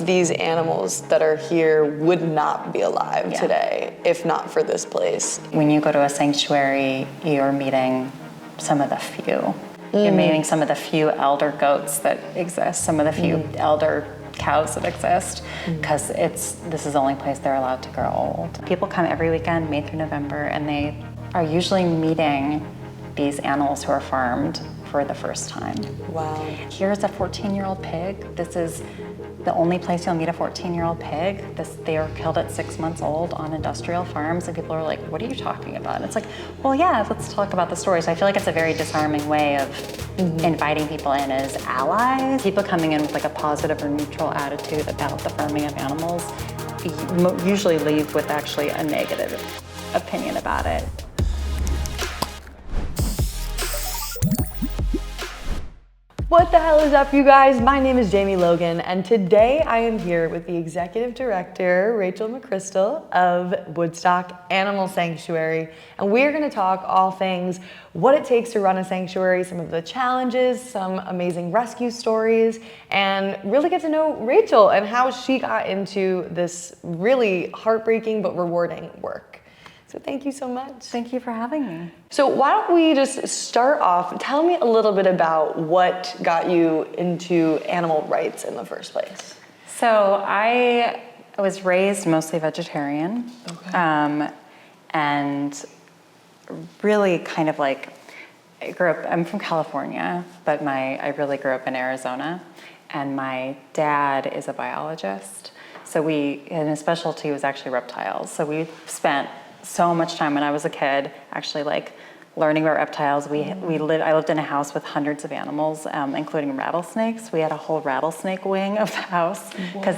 these animals that are here would not be alive today if not for this place. When you go to a sanctuary, you're meeting some of the few. You're meeting some of the few elder goats that exist, some of the few elder cows that exist, because this is the only place they're allowed to grow old. People come every weekend, May through November, and they are usually meeting these animals who are farmed for the first time. Wow. Here's a 14-year-old pig. This is the only place you'll meet a 14-year-old pig. They are killed at 6 months old on industrial farms, and people are like, what are you talking about? And it's like, well, yeah, let's talk about the story. So I feel like it's a very disarming way of inviting people in as allies. People coming in with like a positive or neutral attitude about the farming of animals usually leave with actually a negative opinion about it. What the hell is up, you guys? My name is Jamie Logan, and today I am here with the executive director, Rachel McCrystal of Woodstock Animal Sanctuary, and we're gonna talk all things what it takes to run a sanctuary, some of the challenges, some amazing rescue stories, and really get to know Rachel and how she got into this really heartbreaking but rewarding work. So thank you so much. Thank you for having me. So why don't we just start off, tell me a little bit about what got you into animal rights in the first place. So I was raised mostly vegetarian, and really kind of like, I'm from California, but I really grew up in Arizona, and my dad is a biologist. So and his specialty was actually reptiles. So we spent so much time when I was a kid actually like learning about reptiles. I lived in a house with hundreds of animals, including rattlesnakes. We had a whole rattlesnake wing of the house because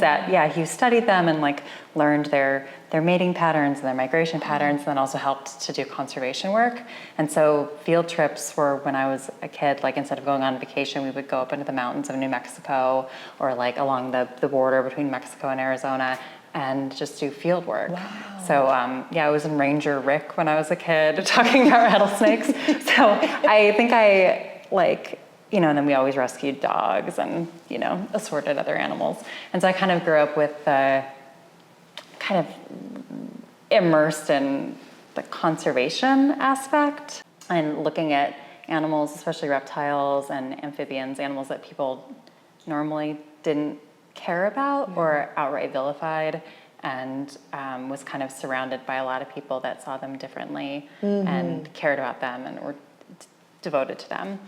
he studied them and like learned their mating patterns and their migration patterns, and then also helped to do conservation work. And so field trips were when I was a kid, like instead of going on vacation, we would go up into the mountains of New Mexico or like along the border between Mexico and Arizona and just do field work. Wow. So I was in Ranger Rick when I was a kid talking about rattlesnakes. So I think and then we always rescued dogs and, assorted other animals. And so I kind of grew up with kind of immersed in the conservation aspect and looking at animals, especially reptiles and amphibians, animals that people normally didn't care about or outright vilified, and was kind of surrounded by a lot of people that saw them differently and cared about them and were devoted to them.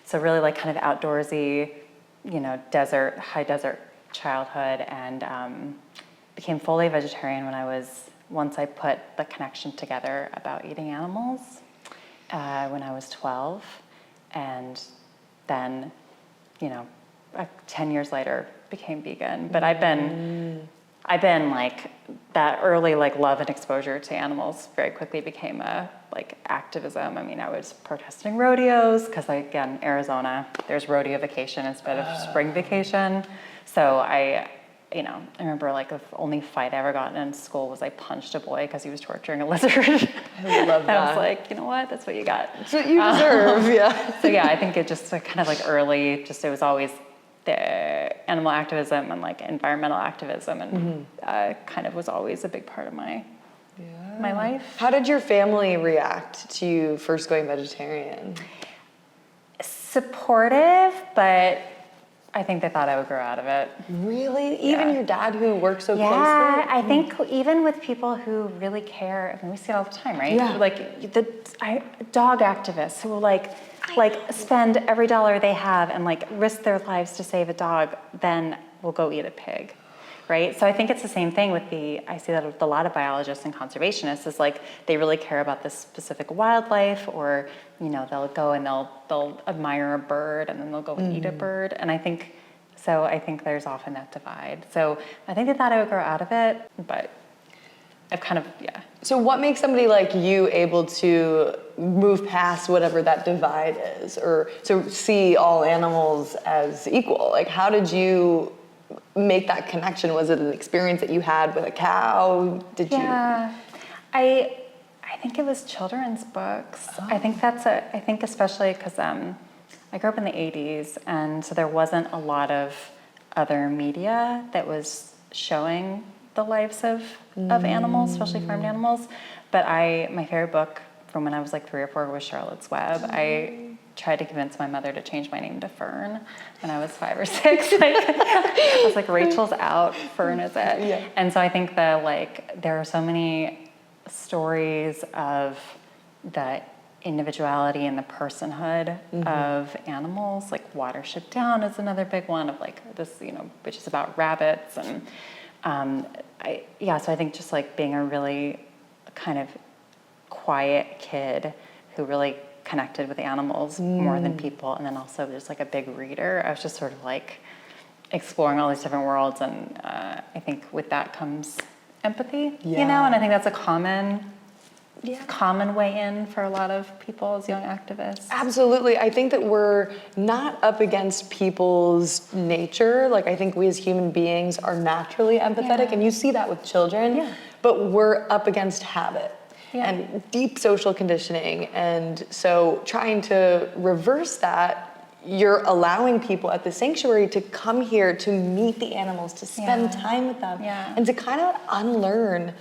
So really like kind of outdoorsy, high desert childhood, and became fully vegetarian once I put the connection together about eating animals when I was 12, and then 10 years later became vegan. But I've been like that early like love and exposure to animals very quickly became a like activism. I mean, I was protesting rodeos because again, Arizona, there's rodeo vacation instead of spring vacation. So I remember like the only fight I ever got in school was I punched a boy because he was torturing a lizard. I love that. I was like, you know what? That's what you got. That's what you deserve, yeah. So yeah, I think it just kind of like early, it was always the animal activism and like environmental activism, and kind of was always a big part of my life. How did your family react to you first going vegetarian? Supportive, but I think they thought I would grow out of it. Really? Even your dad, who works so closely? Yeah, I think even with people who really care, I mean, we see it all the time, right? Yeah. Like dog activists who will like spend every dollar they have and like risk their lives to save a dog, then will go eat a pig, right? So I think it's the same thing with I see that with a lot of biologists and conservationists, is like they really care about this specific wildlife, or they'll go and they'll admire a bird and then they'll go and eat a bird. And I think there's often that divide. So I think they thought I would grow out of it, but I've kind of, So what makes somebody like you able to move past whatever that divide is, or to see all animals as equal? Like, how did you make that connection? Was it an experience that you had with a cow? I think it was children's books. I think especially because I grew up in the 80s, and so there wasn't a lot of other media that was showing the lives of animals, especially farmed animals. But my favorite book from when I was like 3 or 4 was Charlotte's Web. I tried to convince my mother to change my name to Fern when I was 5 or 6. I was like, Rachel's out, Fern is it. Yeah. And so I think that there are so many stories of the individuality and the personhood of animals. Like Watership Down is another big one of like this, which is about rabbits. And so I think just like being a really kind of quiet kid who really connected with animals more than people, and then also just like a big reader. I was just sort of like exploring all these different worlds, and I think with that comes empathy, and I think that's a common way in for a lot of people as young activists. Absolutely. I think that we're not up against people's nature. Like, I think we as human beings are naturally empathetic, and you see that with children, but we're up against habit. And deep social conditioning. And so trying to reverse that, you're allowing people at the sanctuary to come here to meet the animals, to spend time with them, and to kind of unlearn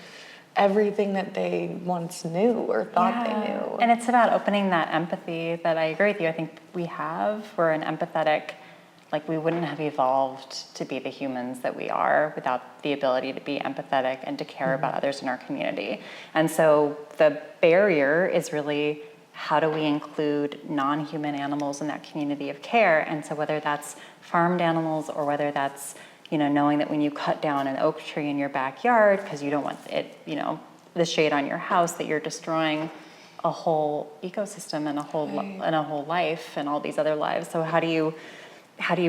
everything that they once knew or thought they knew. And it's about opening that empathy that I agree with you. I think we're an empathetic, like we wouldn't have evolved to be the humans that we are without the ability to be empathetic and to care about others in our community. And so the barrier is really, how do we include non-human animals in that community of care? And so whether that's farmed animals or whether that's, knowing that when you cut down an oak tree in your backyard because you don't want it, the shade on your house, that you're destroying a whole ecosystem and a whole life and all these other lives. So how do you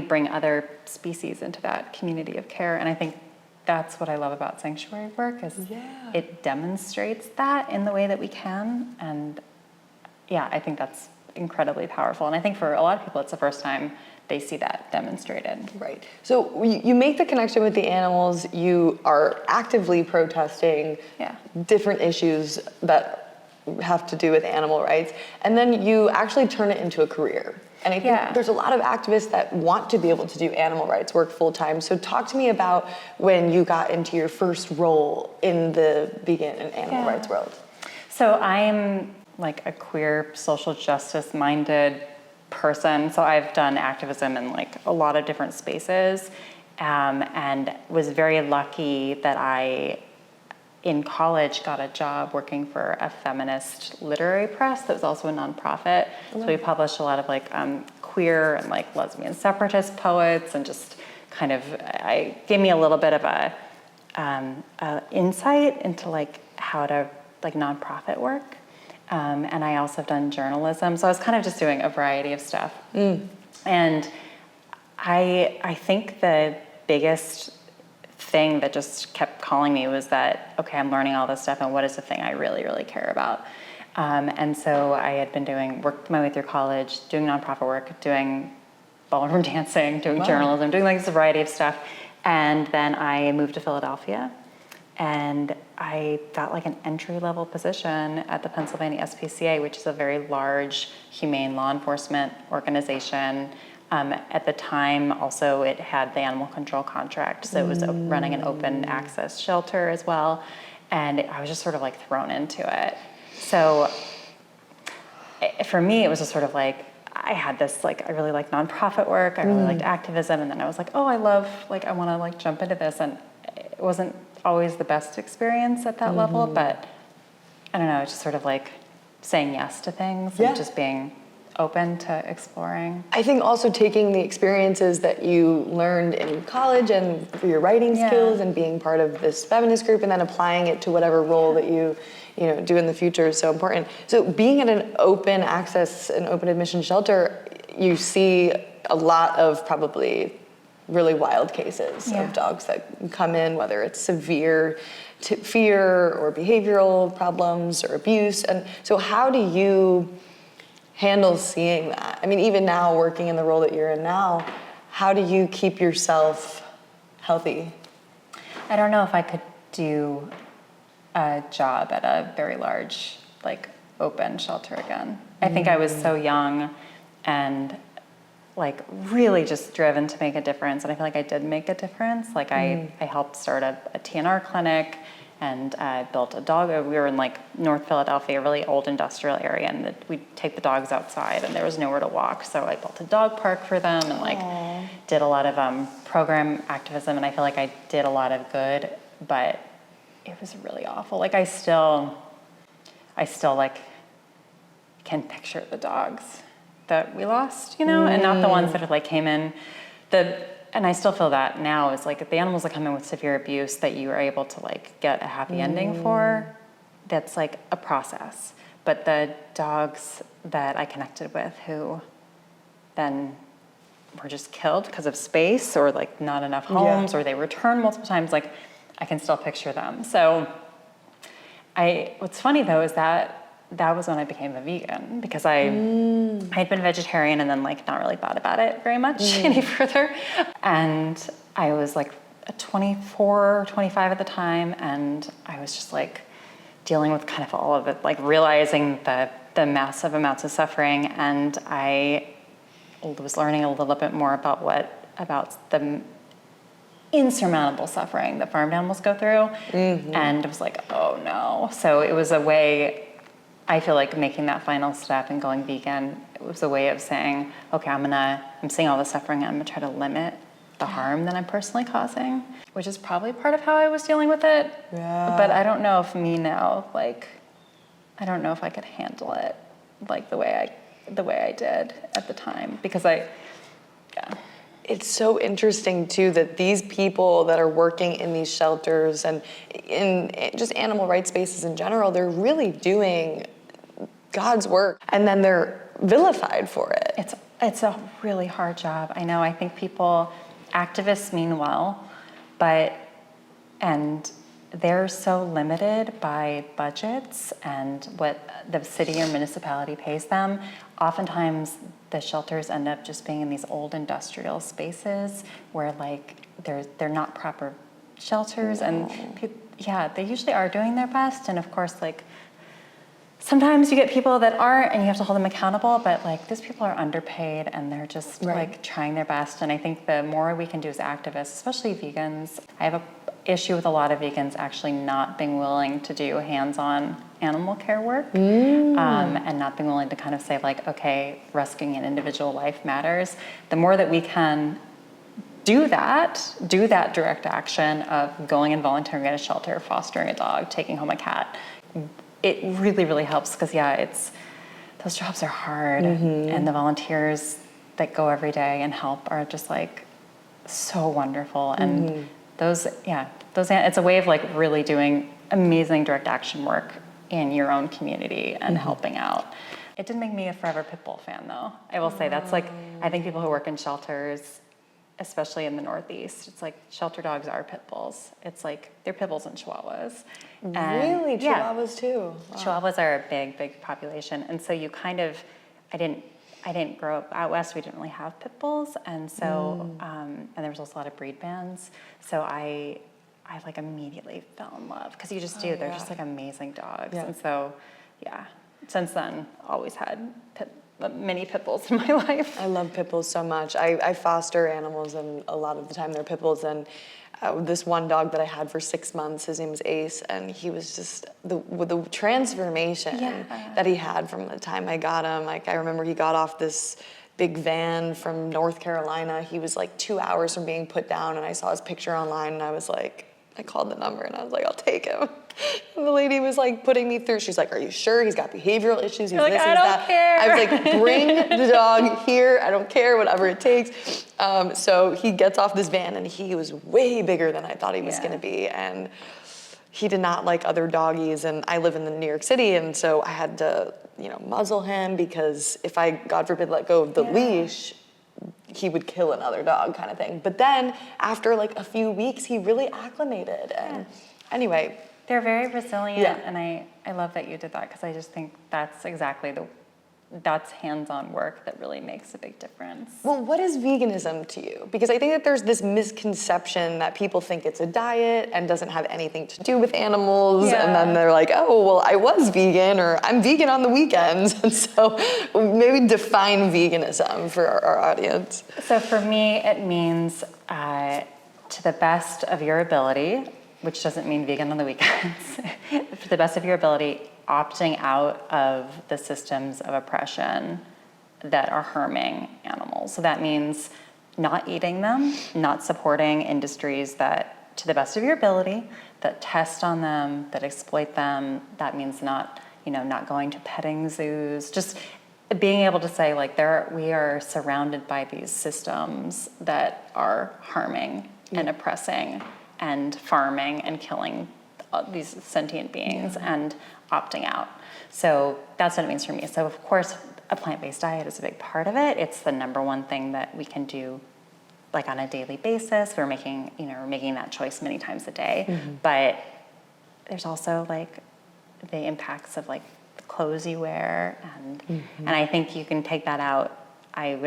bring other species into that community of care? And I think that's what I love about sanctuary work is it demonstrates that in the way that we can. And I think that's incredibly powerful. And I think for a lot of people, it's the first time they see that demonstrated. Right. So you make the connection with the animals. You are actively protesting different issues that have to do with animal rights. And then you actually turn it into a career. And I think there's a lot of activists that want to be able to do animal rights work full time. So talk to me about when you got into your first role in the vegan and animal rights world. So I'm like a queer, social justice minded person. So I've done activism in like a lot of different spaces, and was very lucky that I, in college, got a job working for a feminist literary press that was also a nonprofit. So we published a lot of like queer and like lesbian separatist poets, and just kind of gave me a little bit of a insight into like how to like nonprofit work. And I also have done journalism. So I was kind of just doing a variety of stuff. And I think the biggest thing that just kept calling me was that, okay, I'm learning all this stuff, and what is the thing I really, really care about? And so I had been worked my way through college, doing nonprofit work, doing ballroom dancing, doing journalism, doing like this variety of stuff. And then I moved to Philadelphia, and I got like an entry-level position at the Pennsylvania SPCA, which is a very large humane law enforcement organization. At the time, also, it had the animal control contract, so it was running an open access shelter as well, and I was just sort of like thrown into it. So for me, it was just sort of like, I had this, like, I really liked nonprofit work, I really liked activism, and then I was like, oh, I want to like jump into this, and it wasn't always the best experience at that level, but I don't know, it's just sort of like saying yes to things and just being open to exploring. I think also taking the experiences that you learned in college and for your writing skills and being part of this feminist group, and then applying it to whatever role that you do in the future is so important. So being at an open access and open admission shelter, you see a lot of probably really wild cases of dogs that come in, whether it's severe fear or behavioral problems or abuse. And so how do you handle seeing that? I mean, even now, working in the role that you're in now, how do you keep yourself healthy? I don't know if I could do a job at a very large, like, open shelter again. I think I was so young, and like really just driven to make a difference. And I feel like I did make a difference. Like I helped start a TNR clinic, and built a dog. We were in like North Philadelphia, a really old industrial area, and we'd take the dogs outside and there was nowhere to walk. So I built a dog park for them and like did a lot of program activism. And I feel like I did a lot of good, but it was really awful. Like I still like can picture the dogs that we lost, and not the ones that like came in. And I still feel that now is like the animals that come in with severe abuse that you are able to like get a happy ending for, that's like a process. But the dogs that I connected with who then were just killed because of space or like not enough homes or they returned multiple times, like I can still picture them. So what's funny though is that was when I became a vegan, because I had been vegetarian and then like not really thought about it very much any further. And I was like 24, 25 at the time, and I was just like dealing with kind of all of it, like realizing the massive amounts of suffering. And I was learning a little bit more about the insurmountable suffering that farmed animals go through. And I was like, oh no. So it was a way, I feel like making that final step and going vegan, it was a way of saying, okay, I'm seeing all the suffering, I'm gonna try to limit the harm that I'm personally causing, which is probably part of how I was dealing with it. Yeah. But I don't know if I don't know if I could handle it like the way I did at the time, because It's so interesting too that these people that are working in these shelters and in just animal rights spaces in general, they're really doing God's work, and then they're vilified for it. It's a really hard job. I know. I think activists mean well, and they're so limited by budgets and what the city or municipality pays them. Oftentimes, the shelters end up just being in these old industrial spaces where like they're not proper shelters, and they usually are doing their best. And of course, like sometimes you get people that aren't, and you have to hold them accountable. But like these people are underpaid, and they're just like trying their best. And I think the more we can do as activists, especially vegans, I have a issue with a lot of vegans actually not being willing to do hands-on animal care work, and not being willing to kind of say like, okay, rescuing an individual life matters. The more that we can do that direct action of going and volunteering at a shelter, fostering a dog, taking home a cat, it really, really helps, because those jobs are hard, and the volunteers that go every day and help are just like so wonderful. And it's a way of like really doing amazing direct action work in your own community and helping out. It didn't make me a forever pit bull fan though. I will say that's like, I think people who work in shelters, especially in the Northeast, it's like shelter dogs are pit bulls. It's like they're pit bulls and chihuahuas. Really? Chihuahuas too? Wow. Chihuahuas are a big, big population. And so you kind of, I didn't grow up out west. We didn't really have pit bulls, and so and there was also a lot of breed bans. So I like immediately fell in love, because you just do. They're just like amazing dogs, and so since then always had many pit bulls in my life. I love pit bulls so much. I foster animals, and a lot of the time they're pit bulls. And this one dog that I had for 6 months, his name was Ace, and he was just the transformation that he had from the time I got him. Like I remember he got off this big van from North Carolina. He was like 2 hours from being put down, and I saw his picture online, and I was like, I called the number and I was like, I'll take him. And the lady was like putting me through. She's like, are you sure? He's got behavioral issues. He's like, this, I he's don't that. care. I was like, bring the dog here. I don't care, whatever it takes. So he gets off this van, and he was way bigger than I thought he was going to be. And he did not like other doggies. And I live in the New York City, and so I had to, muzzle him, because if I, God forbid, let go of the leash, he would kill another dog, kind of thing. But then after like a few weeks, he really acclimated. And anyway, they're very resilient, and I love that you did that, because I just think that's exactly that's hands-on work that really makes a big difference. Well, what is veganism to you? Because I think that there's this misconception that people think it's a diet and doesn't have anything to do with animals. Yeah. And then they're like, oh, well, I was vegan, or I'm vegan on the weekends. And so maybe define veganism for our audience. So for me, it means to the best of your ability, which doesn't mean vegan on the weekends, to the best of your ability, opting out of the systems of oppression that are harming animals. So that means not eating them, not supporting industries that, to the best of your ability, that test on them, that exploit them. That means not going to petting zoos, just being able to say, like, we are surrounded by these systems that are harming and oppressing and farming and killing these sentient beings, and opting out. So that's what it means for me. So of course, a plant-based diet is a big part of it. It's the number one thing that we can do, like, on a daily basis. We're making that choice many times a day. But there's also, like, the impacts of, like, the clothes you wear, and I think you can take that out. I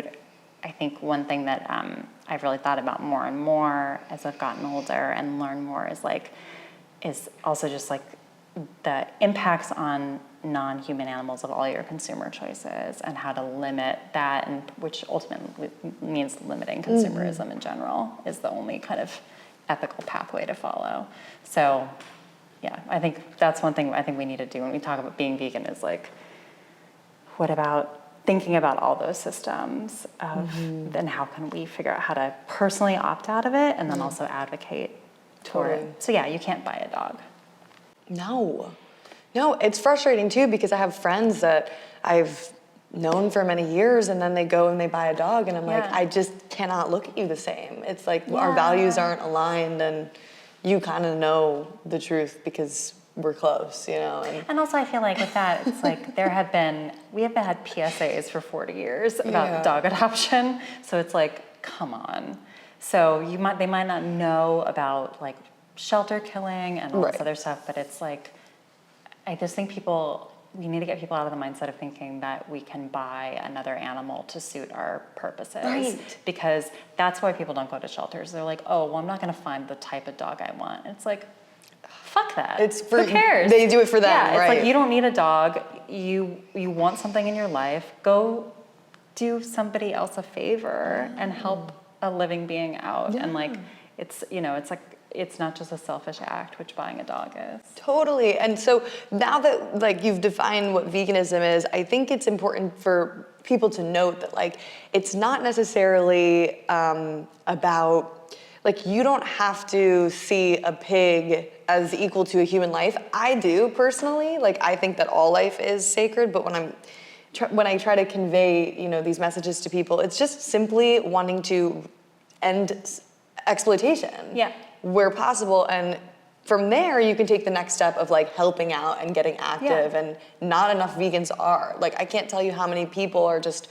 think one thing that I've really thought about more and more as I've gotten older and learned more is also just, like, the impacts on non-human animals of all your consumer choices, and how to limit that, and which ultimately means limiting consumerism in general is the only kind of ethical pathway to follow. So yeah, I think that's one thing I think we need to do when we talk about being vegan is, like, what about thinking about all those systems of then how can we figure out how to personally opt out of it, and then also advocate for it. So yeah, you can't buy a dog. No, it's frustrating too, because I have friends that I've known for many years, and then they go and they buy a dog, and I'm like, I just cannot look at you the same. It's like our values aren't aligned, and you kind of know the truth because we're close, And also I feel like with that, it's like we have had PSAs for 40 years about dog adoption. So it's like, come on. So they might not know about, like, shelter killing and all this other stuff, but it's like, I just think we need to get people out of the mindset of thinking that we can buy another animal to suit our purposes. Right. Because that's why people don't go to shelters. They're like, oh, well, I'm not going to find the type of dog I want. And it's like, fuck that. Who cares? They do it for them, yeah, right? It's like, you don't need a dog. You want something in your life, go do somebody else a favor and help a living being out. And, like, it's like, it's not just a selfish act, which buying a dog is. Totally. And so now that, like, you've defined what veganism is, I think it's important for people to note that, like, it's not necessarily about, like, you don't have to see a pig as equal to a human life. I do personally. Like, I think that all life is sacred, but when I try to convey, these messages to people, it's just simply wanting to end exploitation where possible, and from there you can take the next step of, like, helping out and getting active. And not enough vegans are, like, I can't tell you how many people are just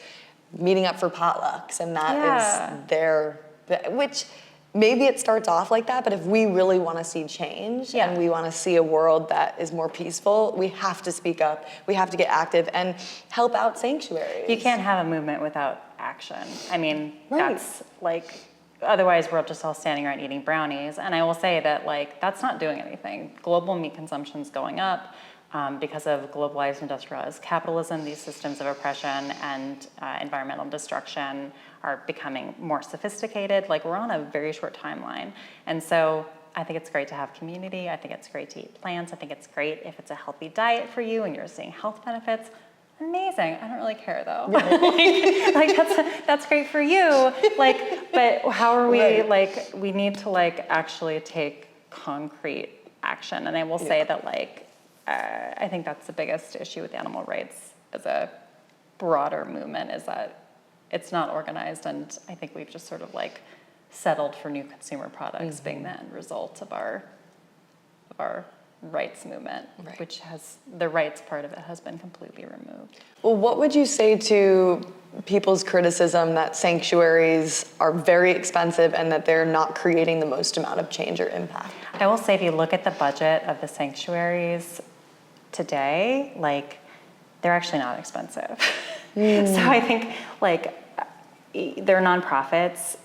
meeting up for potlucks, and that is which maybe it starts off like that, but if we really want to see change and we want to see a world that is more peaceful, we have to speak up, we have to get active and help out sanctuaries. You can't have a movement without action. I mean, that's, like, otherwise we're just all standing around eating brownies. And I will say that, like, that's not doing anything. Global meat consumption's going up because of globalized industrialized capitalism. These systems of oppression and environmental destruction are becoming more sophisticated. Like, we're on a very short timeline. And so I think it's great to have community. I think it's great to eat plants. I think it's great if it's a healthy diet for you and you're seeing health benefits. Amazing. I don't really care though. like that's great for you. Like, but how are we, like, we need to, like, actually take concrete action. And I will say that, like, I think that's the biggest issue with animal rights as a broader movement, is that it's not organized, and I think we've just sort of, like, settled for new consumer products being the end result of our rights movement, which has, the rights part of it has been completely removed. Well, what would you say to people's criticism that sanctuaries are very expensive and that they're not creating the most amount of change or impact? I will say, if you look at the budget of the sanctuaries today, like, they're actually not expensive. So I think like they're nonprofits,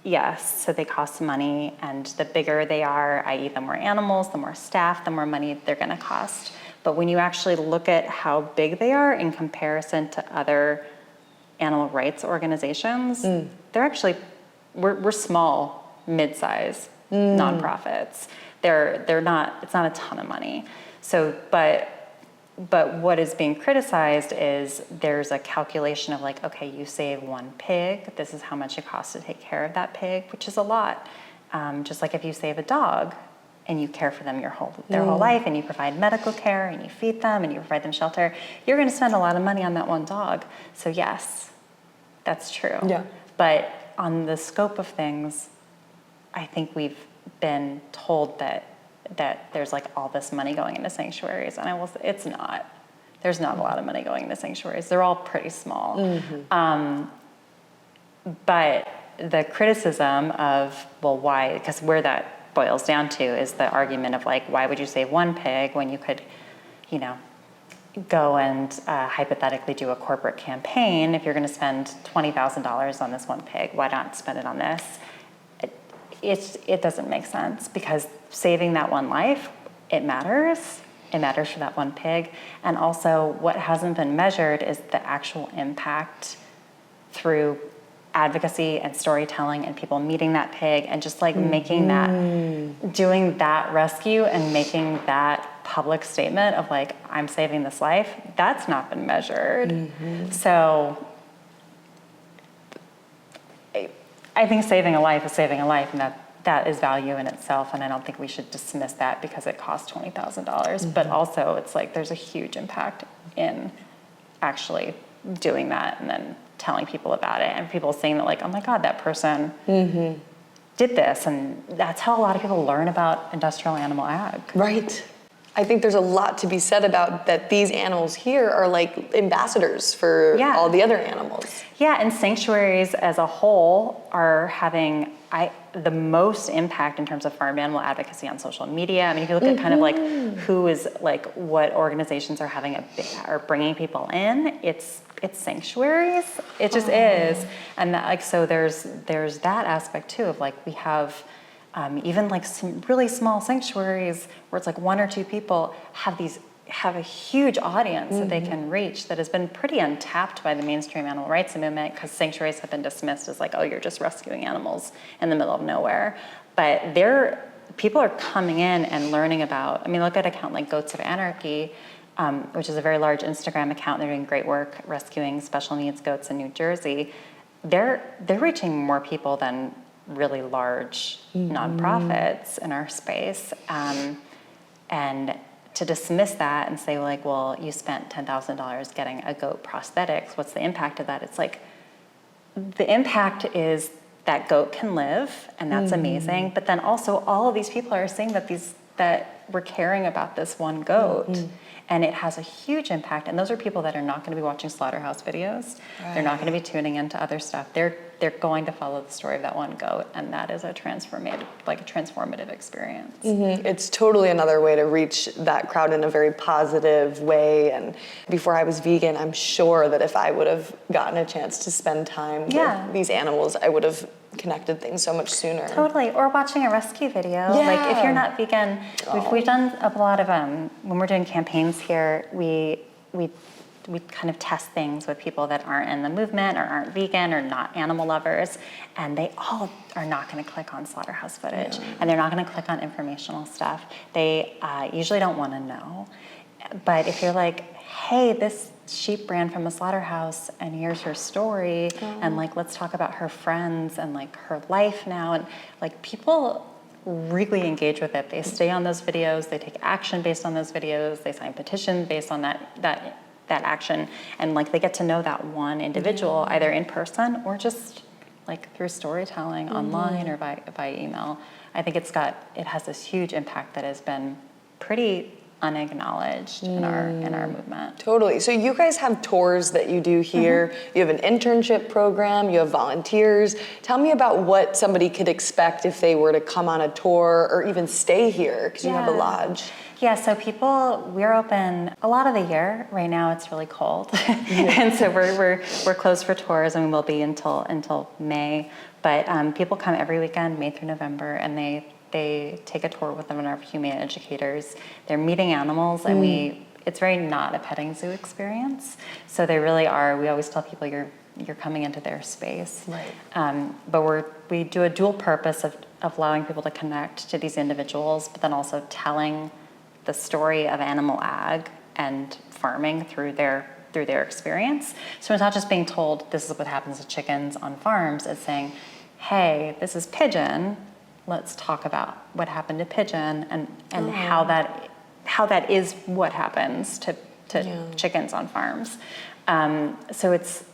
yes, so they cost money, and the bigger they are, i.e. the more animals, the more staff, the more money they're gonna cost. But when you actually look at how big they are in comparison to other animal rights organizations, they're actually, we're small, mid-size nonprofits. They're not, it's not a ton of money. So, but what is being criticized is there's a calculation of like, okay, you save one pig, this is how much it costs to take care of that pig, which is a lot. Just like if you save a dog and you care for them their whole life, and you provide medical care and you feed them and you provide them shelter, you're gonna spend a lot of money on that one dog. So yes, that's true. Yeah. But on the scope of things, I think we've been told that there's like all this money going into sanctuaries, and it's not. There's not a lot of money going into sanctuaries. They're all pretty small. But the criticism of, well, why, because where that boils down to is the argument of like, why would you save one pig when you could, you know, go and hypothetically do a corporate campaign. If you're gonna spend $20,000 on this one pig, why not spend it on this? It doesn't make sense, because saving that one life, it matters. It matters for that one pig. And also what hasn't been measured is the actual impact through advocacy and storytelling and people meeting that pig and just like making that, doing that rescue and making that public statement of like, I'm saving this life, that's not been measured. So I think saving a life is saving a life, and that is value in itself, and I don't think we should dismiss that because it costs $20,000. But also it's like there's a huge impact in actually doing that and then telling people about it, and people saying that like, oh my God, that person did this, and that's how a lot of people learn about industrial animal ag. Right. I think there's a lot to be said about that. These animals here are like ambassadors for all the other animals. Yeah, and sanctuaries as a whole are having the most impact in terms of farm animal advocacy on social media. I mean, if you look at kind of like who is like what organizations are are bringing people in, it's sanctuaries. It just is, and that, like, so there's that aspect too of like we have. Even like some really small sanctuaries where it's like one or two people have a huge audience that they can reach that has been pretty untapped by the mainstream animal rights movement, because sanctuaries have been dismissed as like, oh, you're just rescuing animals in the middle of nowhere. But people are coming in and learning about, I mean, look at an account like Goats of Anarchy, which is a very large Instagram account. They're doing great work rescuing special needs goats in New Jersey. They're reaching more people than really large nonprofits in our space, and to dismiss that and say like, well, you spent $10,000 getting a goat prosthetics, what's the impact of that? It's like, the impact is that goat can live, and that's amazing, but then also all of these people are saying that we're caring about this one goat, and it has a huge impact, and those are people that are not going to be watching slaughterhouse videos. They're not going to be tuning into other stuff. They're going to follow the story of that one goat, and that is a transformative experience. It's totally another way to reach that crowd in a very positive way. And before I was vegan, I'm sure that if I would have gotten a chance to spend time with these animals, I would have connected things so much sooner. Totally, or watching a rescue video. Like if you're not vegan, we've done a lot of, when we're doing campaigns here, we kind of test things with people that aren't in the movement or aren't vegan or not animal lovers, and they all are not going to click on slaughterhouse footage, and they're not going to click on informational stuff. They usually don't want to know. But if you're like, hey, this sheep ran from a slaughterhouse and here's her story, and like, let's talk about her friends and like her life now, and like people really engage with it. They stay on those videos, they take action based on those videos, they sign petitions based on that action, and like they get to know that one individual either in person or just like through storytelling online or by email. I think it has this huge impact that has been pretty unacknowledged in our movement. Totally. So you guys have tours that you do here. You have an internship program. You have volunteers. Tell me about what somebody could expect if they were to come on a tour or even stay here, because you have a lodge. Yeah, so we're open a lot of the year. Right now it's really cold. And so we're closed for tours, and we will be until May. But people come every weekend, May through November, and they take a tour with one of our humane educators. They're meeting animals, and it's very not a petting zoo experience. So they really are. We always tell people you're coming into their space. Right. But we do a dual purpose of allowing people to connect to these individuals, but then also telling the story of animal ag and farming through their experience. So it's not just being told this is what happens to chickens on farms. It's saying, hey, this is pigeon. Let's talk about what happened to pigeon and how that is what happens to chickens on farms. So it's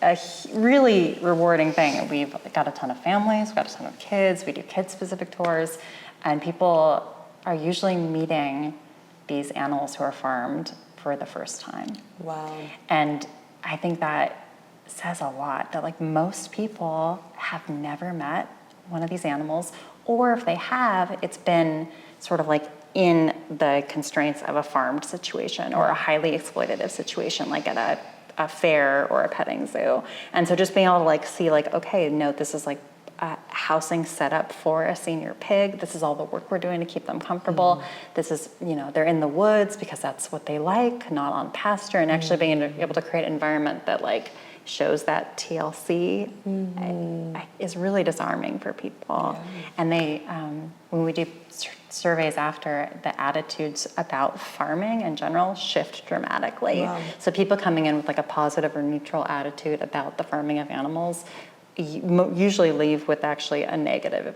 a really rewarding thing. We've got a ton of families, we've got a ton of kids, we do kid-specific tours, and people are usually meeting these animals who are farmed for the first time. Wow. And I think that says a lot, that like most people have never met one of these animals, or if they have, it's been sort of like in the constraints of a farmed situation or a highly exploitative situation, like at a fair or a petting zoo. And so just being able to like see like, okay, no, this is like a housing set up for a senior pig. This is all the work we're doing to keep them comfortable. This is, they're in the woods because that's what they like, not on pasture, and actually being able to create an environment that like shows that TLC is really disarming for people. And they, when we do surveys after, the attitudes about farming in general shift dramatically. Wow. So people coming in with like a positive or neutral attitude about the farming of animals usually leave with actually a negative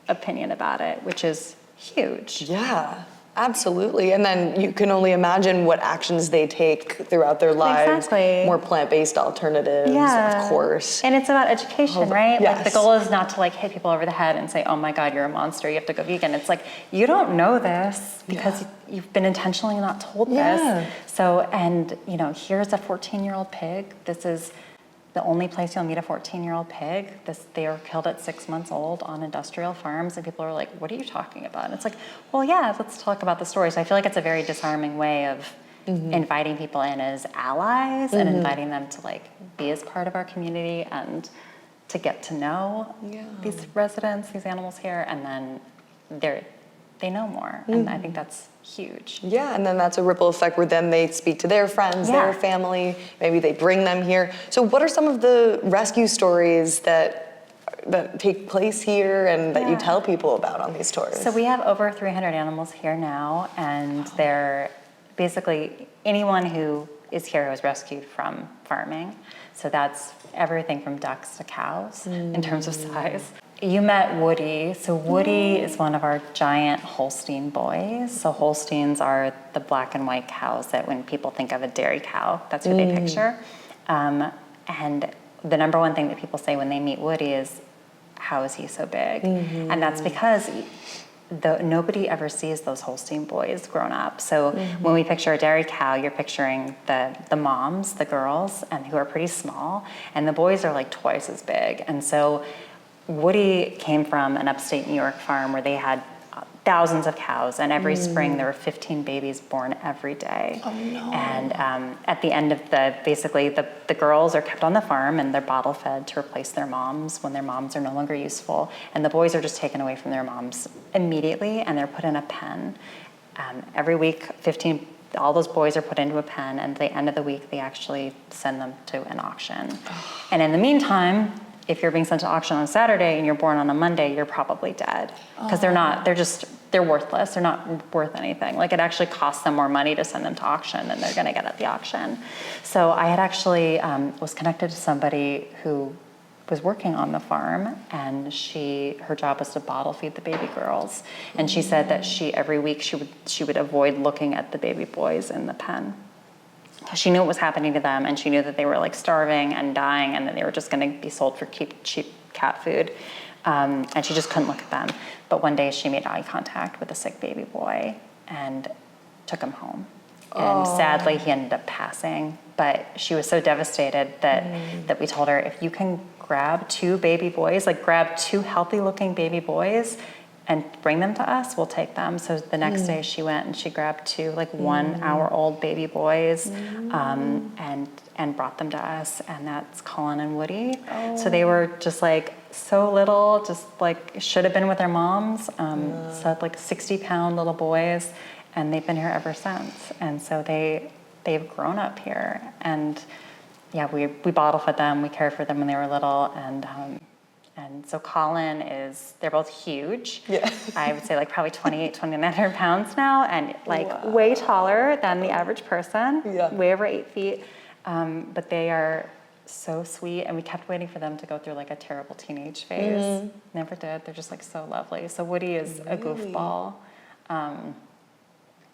opinion about it, which is huge. Yeah, absolutely. And then you can only imagine what actions they take throughout their lives. Exactly. More plant-based alternatives, of course. And it's about education, right? Yes. Like the goal is not to like hit people over the head and say, oh my God, you're a monster, you have to go vegan. It's like, you don't know this because you've been intentionally not told this. So, and here's a 14-year-old pig. This is the only place you'll meet a 14-year-old pig. They are killed at 6 months old on industrial farms, and people are like, what are you talking about? And it's like, well, yeah, let's talk about the story. So I feel like it's a very disarming way of inviting people in as allies and inviting them to like be as part of our community and to get to know these residents, these animals here, and then they know more. And I think that's huge. Yeah, and then that's a ripple effect where then they speak to their friends, their family, maybe they bring them here. So what are some of the rescue stories that take place here and that you tell people about on these tours? So we have over 300 animals here now, and they're basically anyone who is here who was rescued from farming. So that's everything from ducks to cows in terms of size. You met Woody. So Woody is one of our giant Holstein boys. So Holsteins are the black and white cows that when people think of a dairy cow, that's who they picture. And the number one thing that people say when they meet Woody is, how is he so big? And that's because nobody ever sees those Holstein boys grown up. So when we picture a dairy cow, you're picturing the moms, the girls, and who are pretty small, and the boys are like twice as big. And so Woody came from an upstate New York farm where they had thousands of cows, and every spring there were 15 babies born every day. Oh no. And at the end of the girls are kept on the farm and they're bottle fed to replace their moms when their moms are no longer useful. And the boys are just taken away from their moms immediately, and they're put in a pen. Every week, all those boys are put into a pen, and at the end of the week, they actually send them to an auction. And in the meantime, if you're being sent to auction on Saturday and you're born on a Monday, you're probably dead. Because they're worthless. They're not worth anything. Like, it actually costs them more money to send them to auction than they're gonna get at the auction. So I had actually was connected to somebody who was working on the farm, and her job was to bottle feed the baby girls. And she said that every week she would avoid looking at the baby boys in the pen. She knew what was happening to them, and she knew that they were like starving and dying, and that they were just going to be sold for cheap cat food. And she just couldn't look at them. But one day she made eye contact with a sick baby boy, and took him home. And sadly, he ended up passing. But she was so devastated that we told her, if you can grab 2 baby boys, like grab 2 healthy-looking baby boys and bring them to us, we'll take them. So the next day she went and she grabbed 2 like 1-hour-old baby boys and brought them to us, and that's Colin and Woody. So they were just like so little, just like should have been with their moms. So like 60-pound little boys, and they've been here ever since. And so they've grown up here, and yeah, we bottle fed them, we cared for them when they were little, and so Colin they're both huge. Yeah. I would say like probably 2,900 pounds now, and like way taller than the average person, way over 8 feet. But they are so sweet, and we kept waiting for them to go through like a terrible teenage phase. Never did. They're just like so lovely. So Woody is a goofball.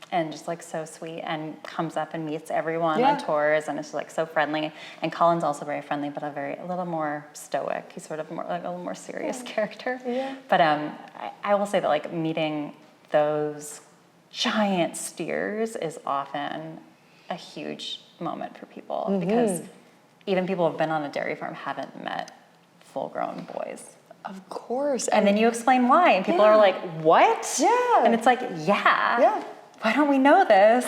And just like so sweet, and comes up and meets everyone on tours, and it's like so friendly. And Colin's also very friendly, but a little more stoic. He's sort of more like a little more serious character. Yeah. But I will say that like meeting those giant steers is often a huge moment for people, because even people who've been on a dairy farm haven't met full-grown boys. Of course. And then you explain why, and people are like, "What?" Yeah. And it's like, yeah. Why don't we know this?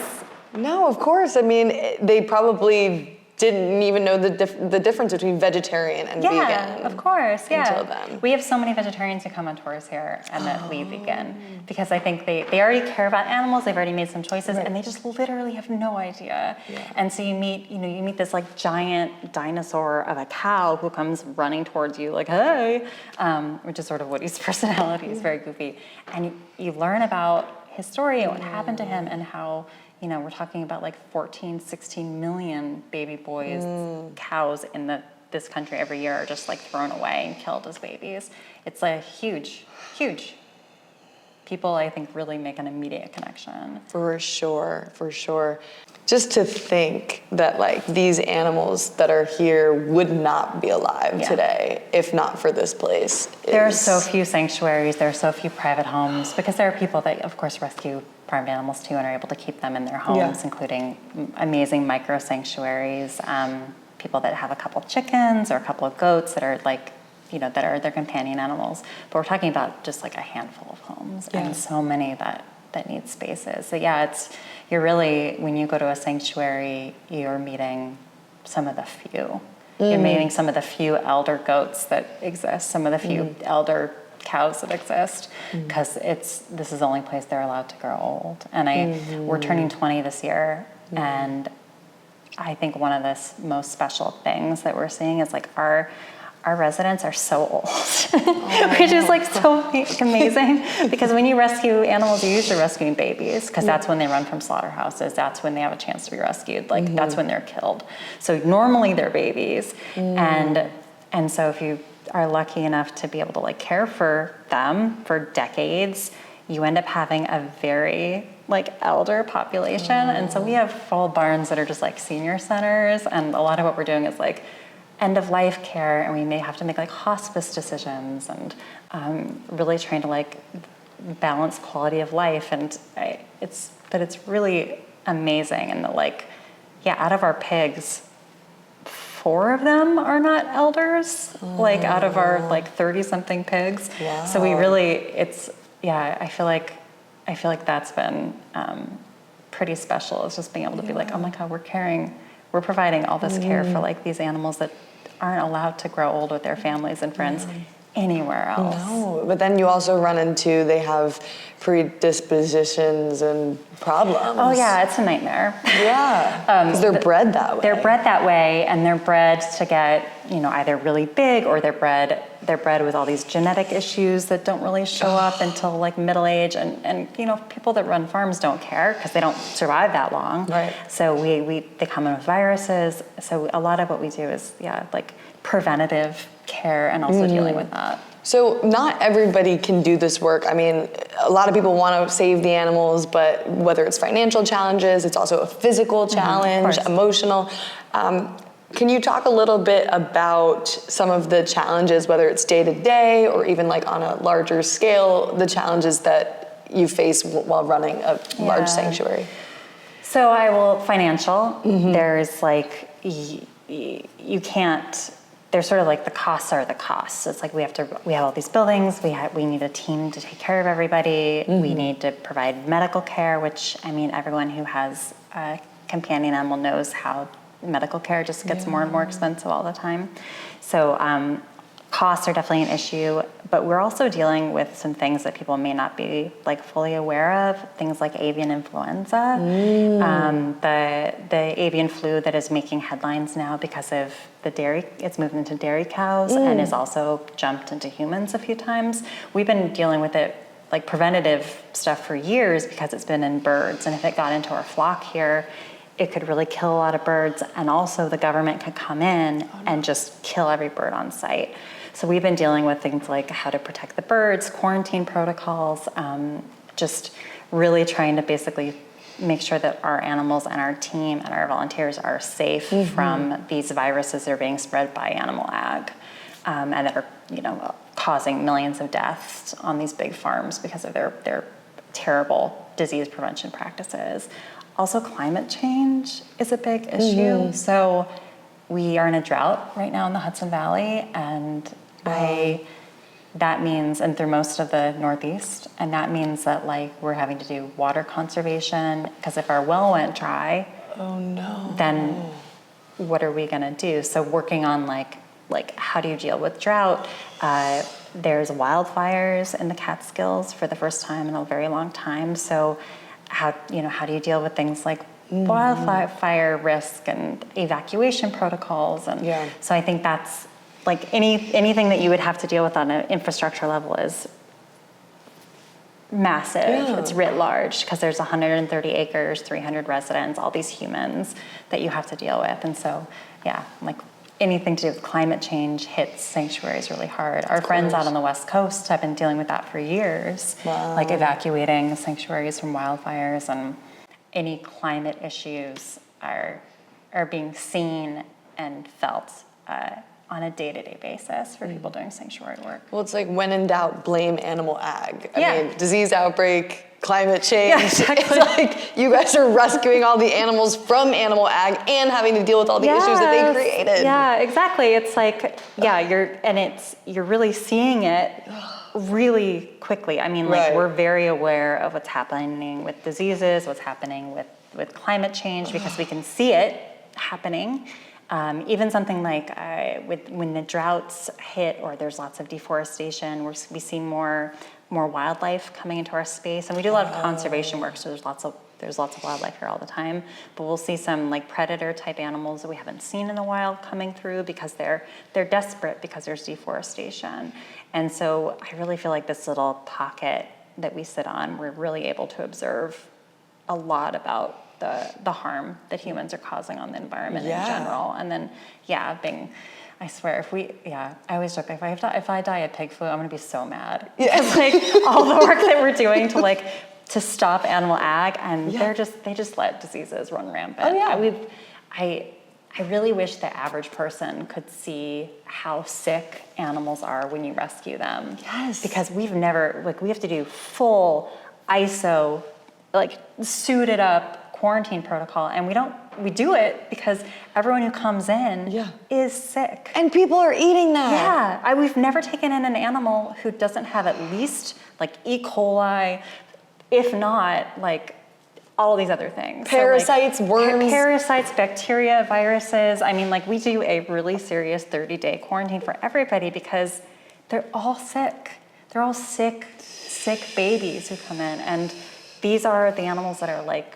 No, of course. I mean, they probably didn't even know the difference between vegetarian and vegan. Yeah, of course, until then. We have so many vegetarians who come on tours here and that leave vegan, because I think they already care about animals, they've already made some choices, and they just literally have no idea. Yeah. And so you meet this like giant dinosaur of a cow who comes running towards you like, hey, which is sort of Woody's personality. He's very goofy. And you learn about his story and what happened to him, and how, we're talking about like 14, 16 million baby boys, cows in this country every year are just like thrown away and killed as babies. It's a huge, huge. People, I think, really make an immediate connection. For sure. Just to think that like these animals that are here would not be alive today if not for this place. There are so few sanctuaries, there are so few private homes, because there are people that, of course, rescue farmed animals too and are able to keep them in their homes, including amazing micro sanctuaries, people that have a couple chickens or a couple of goats that are like, that are their companion animals. But we're talking about just like a handful of homes and so many that need spaces. So you're really, when you go to a sanctuary, you're meeting some of the few. You're meeting some of the few elder goats that exist, some of the few elder cows that exist, because this is the only place they're allowed to grow old. And we're turning 20 this year, and I think one of the most special things that we're seeing is like our residents are so old, which is like so amazing, because when you rescue animals, you're usually rescuing babies, because that's when they run from slaughterhouses, that's when they have a chance to be rescued, like that's when they're killed. So normally they're babies, and so if you are lucky enough to be able to like care for them for decades, you end up having a very like elder population. And so we have full barns that are just like senior centers, and a lot of what we're doing is like end of life care, and we may have to make like hospice decisions, and really trying to like balance quality of life. And it's really amazing. And like, out of our pigs, 4 of them are not elders, like out of our like 30 something pigs. Wow. So we really, I feel like that's been pretty special. It's just being able to be like, oh my God, we're providing all this care for like these animals that aren't allowed to grow old with their families and friends anywhere else. No, but then you also run into, they have predispositions and problems. Oh yeah, it's a nightmare. Yeah, because they're bred that way. They're bred that way, and they're bred to get, either really big, or they're bred with all these genetic issues that don't really show up until like middle age, and people that run farms don't care because they don't survive that long. Right. So they come in with viruses. So a lot of what we do is like preventative care, and also dealing with that. So not everybody can do this work. I mean, a lot of people want to save the animals, but whether it's financial challenges, it's also a physical challenge, emotional. Can you talk a little bit about some of the challenges, whether it's day to day or even like on a larger scale, the challenges that you face while running a large sanctuary? So financial, there's like, you can't, there's sort of like the costs are the costs. It's like we have all these buildings, we need a team to take care of everybody, we need to provide medical care, which, I mean, everyone who has a companion animal knows how medical care just gets more and more expensive all the time. So costs are definitely an issue, but we're also dealing with some things that people may not be like fully aware of, things like avian influenza, the avian flu that is making headlines now because of the dairy, it's moved into dairy cows and has also jumped into humans a few times. We've been dealing with it like preventative stuff for years because it's been in birds, and if it got into our flock here, it could really kill a lot of birds, and also the government could come in and just kill every bird on site. So we've been dealing with things like how to protect the birds, quarantine protocols, just really trying to basically make sure that our animals and our team and our volunteers are safe from these viruses that are being spread by animal ag, and that are, you know, causing millions of deaths on these big farms because of their terrible disease prevention practices. Also, climate change is a big issue. So we are in a drought right now in the Hudson Valley, and that means, and through most of the Northeast, and that means that like we're having to do water conservation, because if our well went dry, then what are we gonna do? So working on like how do you deal with drought? There's wildfires in the Catskills for the first time in a very long time. So how do you deal with things like wildfire risk and evacuation protocols? And so I think that's like anything that you would have to deal with on an infrastructure level is massive. It's writ large because there's 130 acres, 300 residents, all these humans that you have to deal with. And so, like anything to do with climate change hits sanctuaries really hard. Our friends out on the West Coast have been dealing with that for years, like evacuating sanctuaries from wildfires, and any climate issues are being seen and felt on a day-to-day basis for people doing sanctuary work. Well, it's like when in doubt, blame animal ag. I mean, disease outbreak, climate change. Yeah, exactly. It's like you guys are rescuing all the animals from animal ag and having to deal with all the issues that they created. Yeah, exactly. It's like, you're really seeing it really quickly. I mean, like we're very aware of what's happening with diseases, what's happening with climate change, because we can see it happening. Even something like when the droughts hit or there's lots of deforestation, we see more wildlife coming into our space, and we do a lot of conservation work, so there's lots of wildlife here all the time. But we'll see some like predator type animals that we haven't seen in a while coming through because they're desperate because there's deforestation. And so I really feel like this little pocket that we sit on, we're really able to observe a lot about the harm that humans are causing on the environment in general. And then, I swear, I always joke, if I die of pig flu, I'm gonna be so mad. Because like all the work that we're doing to stop animal ag, and they just let diseases run rampant. I really wish the average person could see how sick animals are when you rescue them. Yes. Because we have to do full ISO, like suited up quarantine protocol, and we do it because everyone who comes in is sick. And people are eating that. Yeah, we've never taken in an animal who doesn't have at least like E. coli, if not like all these other things. Parasites, so, like, worms. Parasites, bacteria, viruses. I mean, like we do a really serious 30-day quarantine for everybody because they're all sick. They're all sick babies who come in, and these are the animals that are like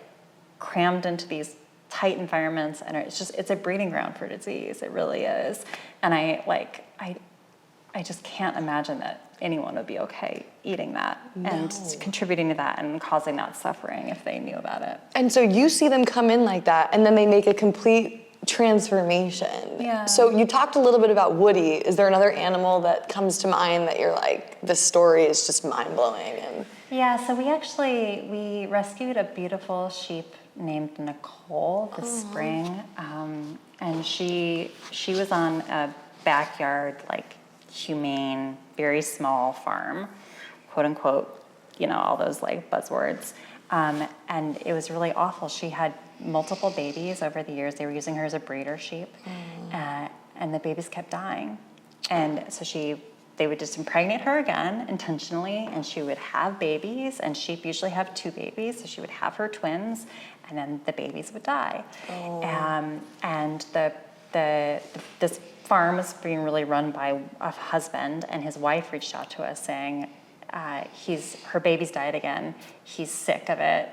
crammed into these tight environments, and it's a breeding ground for disease. It really is. And I just can't imagine that anyone would be okay eating that and contributing to that and causing that suffering if they knew about it. And so you see them come in like that, and then they make a complete transformation. Yeah. So you talked a little bit about Woody. Is there another animal that comes to mind that you're like, this story is just mind-blowing? Yeah, so we rescued a beautiful sheep named Nicole this spring, and she was on a backyard, like humane, very small farm, quote unquote, all those like buzzwords. And it was really awful. She had multiple babies over the years. They were using her as a breeder sheep, and the babies kept dying. And so they would just impregnate her again intentionally, and she would have babies, and sheep usually have 2 babies, so she would have her twins, and then the babies would die. And this farm was being really run by a husband, and his wife reached out to us saying, her baby's died again. He's sick of it.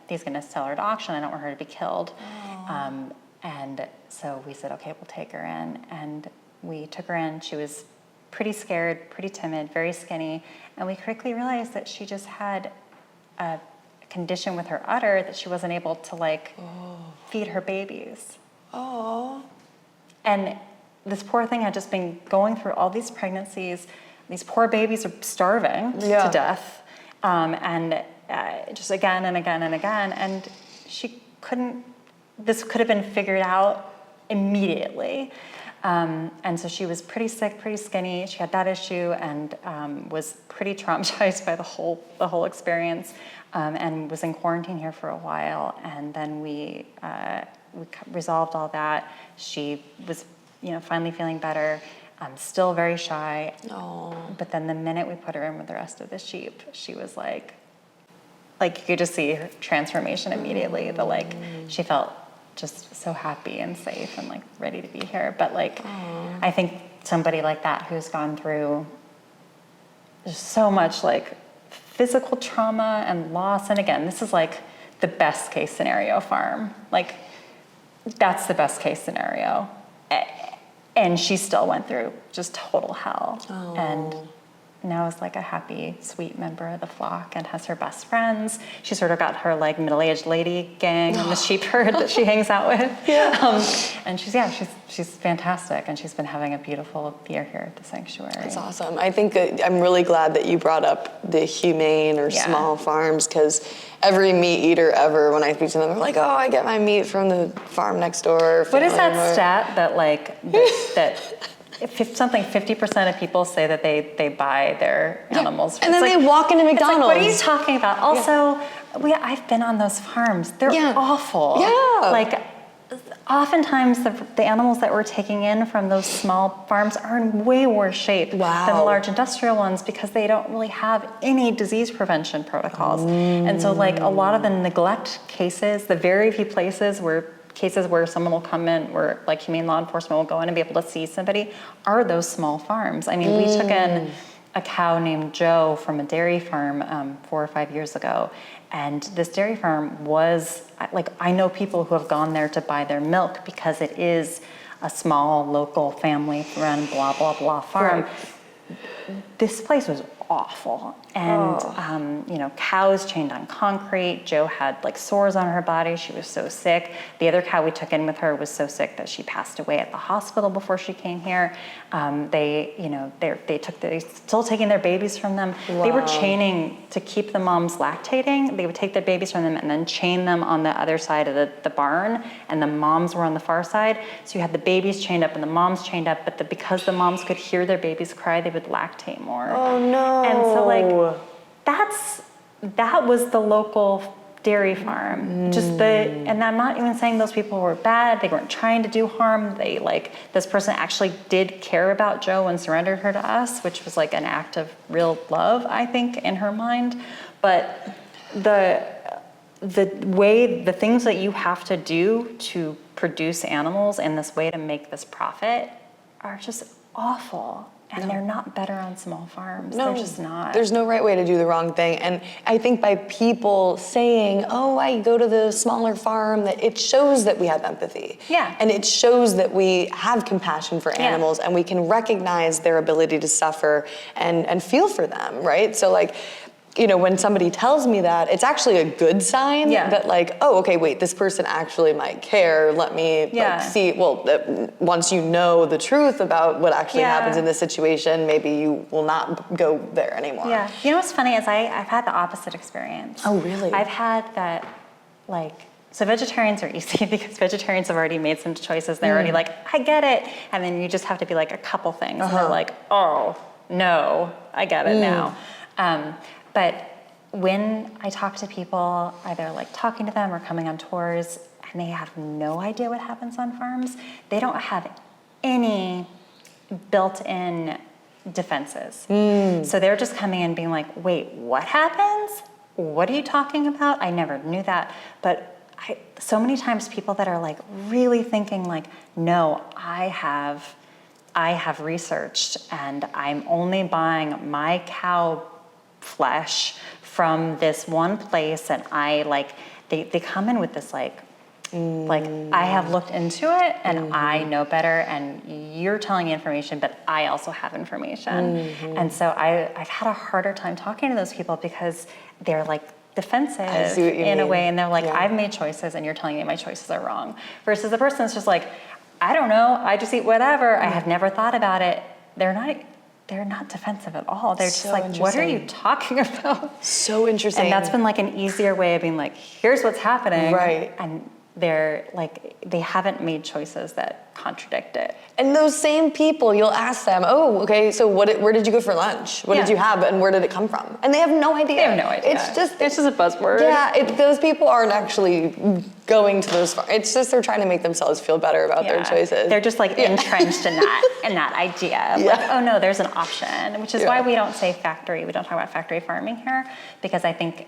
He's gonna sell her to auction. I don't want her to be killed. And so we said, okay, we'll take her in. And we took her in. She was pretty scared, pretty timid, very skinny. And we quickly realized that she just had a condition with her udder that she wasn't able to feed her babies. Oh. And this poor thing had just been going through all these pregnancies. These poor babies are starving to death. And just again and again and again. And this could have been figured out immediately. And so she was pretty sick, pretty skinny. She had that issue and was pretty traumatized by the whole experience, and was in quarantine here for a while. And then we resolved all that. She was, finally feeling better. Still very shy. But then the minute we put her in with the rest of the sheep, she was like you could just see her transformation immediately. She felt just so happy and safe and ready to be here. But I think somebody like that who's gone through just so much physical trauma and loss, and again, this is the best case scenario farm. That's the best case scenario. And she still went through just total hell. And now is a happy, sweet member of the flock and has her best friends. She sort of got her middle-aged lady gang in the sheep herd that she hangs out with. And she's fantastic, and she's been having a beautiful year here at the sanctuary. That's awesome. I think I'm really glad that you brought up the humane or small farms, because every meat eater ever, when I speak to them, they're like, oh, I get my meat from the farm next door. What is that stat that if something 50% of people say that they buy their animals, and then they walk into McDonald's. What are you talking about? Also, I've been on those farms. They're awful. Oftentimes the animals that we're taking in from those small farms are in way worse shape than the large industrial ones, because they don't really have any disease prevention protocols. And so a lot of the neglect cases, the very few cases where someone will come in, where humane law enforcement will go in and be able to see somebody, are those small farms. I mean, we took in a cow named Joe from a dairy farm 4 or 5 years ago. And this dairy farm was, I know people who have gone there to buy their milk because it is a small, local, family-run, blah, blah, blah farm. This place was awful. And, cows chained on concrete. Joe had sores on her body. She was so sick. The other cow we took in with her was so sick that she passed away at the hospital before she came here. They're still taking their babies from them. They were chaining to keep the moms lactating. They would take their babies from them and then chain them on the other side of the barn, and the moms were on the far side. So you had the babies chained up and the moms chained up, but because the moms could hear their babies cry, they would lactate more. Oh no. And so that was the local dairy farm. And I'm not even saying those people were bad. They weren't trying to do harm. This person actually did care about Joe and surrendered her to us, which was an act of real love, I think, in her mind. But the things that you have to do to produce animals in this way to make this profit are just awful. And they're not better on small farms. No, they're just not. There's no right way to do the wrong thing. And I think by people saying, oh, I go to the smaller farm, that it shows that we have empathy. Yeah. And it shows that we have compassion for animals, and we can recognize their ability to suffer and feel for them, right? So when somebody tells me that, it's actually a good sign that oh, okay, wait, this person actually might care. Let me see, once you know the truth about what actually happens in this situation, maybe you will not go there anymore. Yeah. You know what's funny is I've had the opposite experience. Oh, really? I've had that, so vegetarians are easy because vegetarians have already made some choices. They're already I get it. And then you just have to be a couple things. And they're oh, no, I get it now. But when I talk to people, either like talking to them or coming on tours, and they have no idea what happens on farms, they don't have any built-in defenses. So they're just coming in being like, wait, what happens? What are you talking about? I never knew that. But so many times people that are like really thinking like, no, I have researched and I'm only buying my cow flesh from this one place, and I like, they come in with this like I have looked into it and I know better, and you're telling me information, but I also have information. And so I've had a harder time talking to those people because they're like defensive in a way, and they're like, I've made choices and you're telling me my choices are wrong. Versus the person that's just like, I don't know, I just eat whatever, I have never thought about it. They're not defensive at all. They're just like, what are you talking about? So interesting. And that's been like an easier way of being like, here's what's happening. Right. And they're like, they haven't made choices that contradict it. And those same people, you'll ask them, oh, okay, so where did you go for lunch? What did you have, and where did it come from? And they have no idea. They have no idea. It's just a buzzword. Yeah, those people aren't actually going to those farms. It's just they're trying to make themselves feel better about their choices. They're just like entrenched in that idea of like, oh no, there's an option, which is why we don't say factory. We don't talk about factory farming here, because I think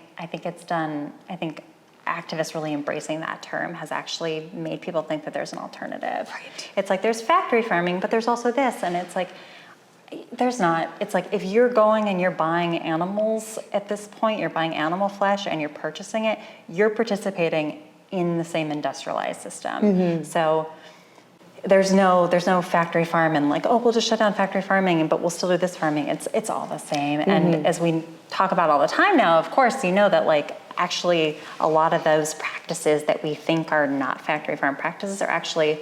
activists really embracing that term has actually made people think that there's an alternative. Right. It's like there's factory farming, but there's also this, and it's like there's not. It's like if you're going and you're buying animals at this point, you're buying animal flesh and you're purchasing it, you're participating in the same industrialized system. So there's no factory farm and like, oh, we'll just shut down factory farming, but we'll still do this farming. It's all the same. And as we talk about all the time now, of course, you know that like actually a lot of those practices that we think are not factory farm practices are actually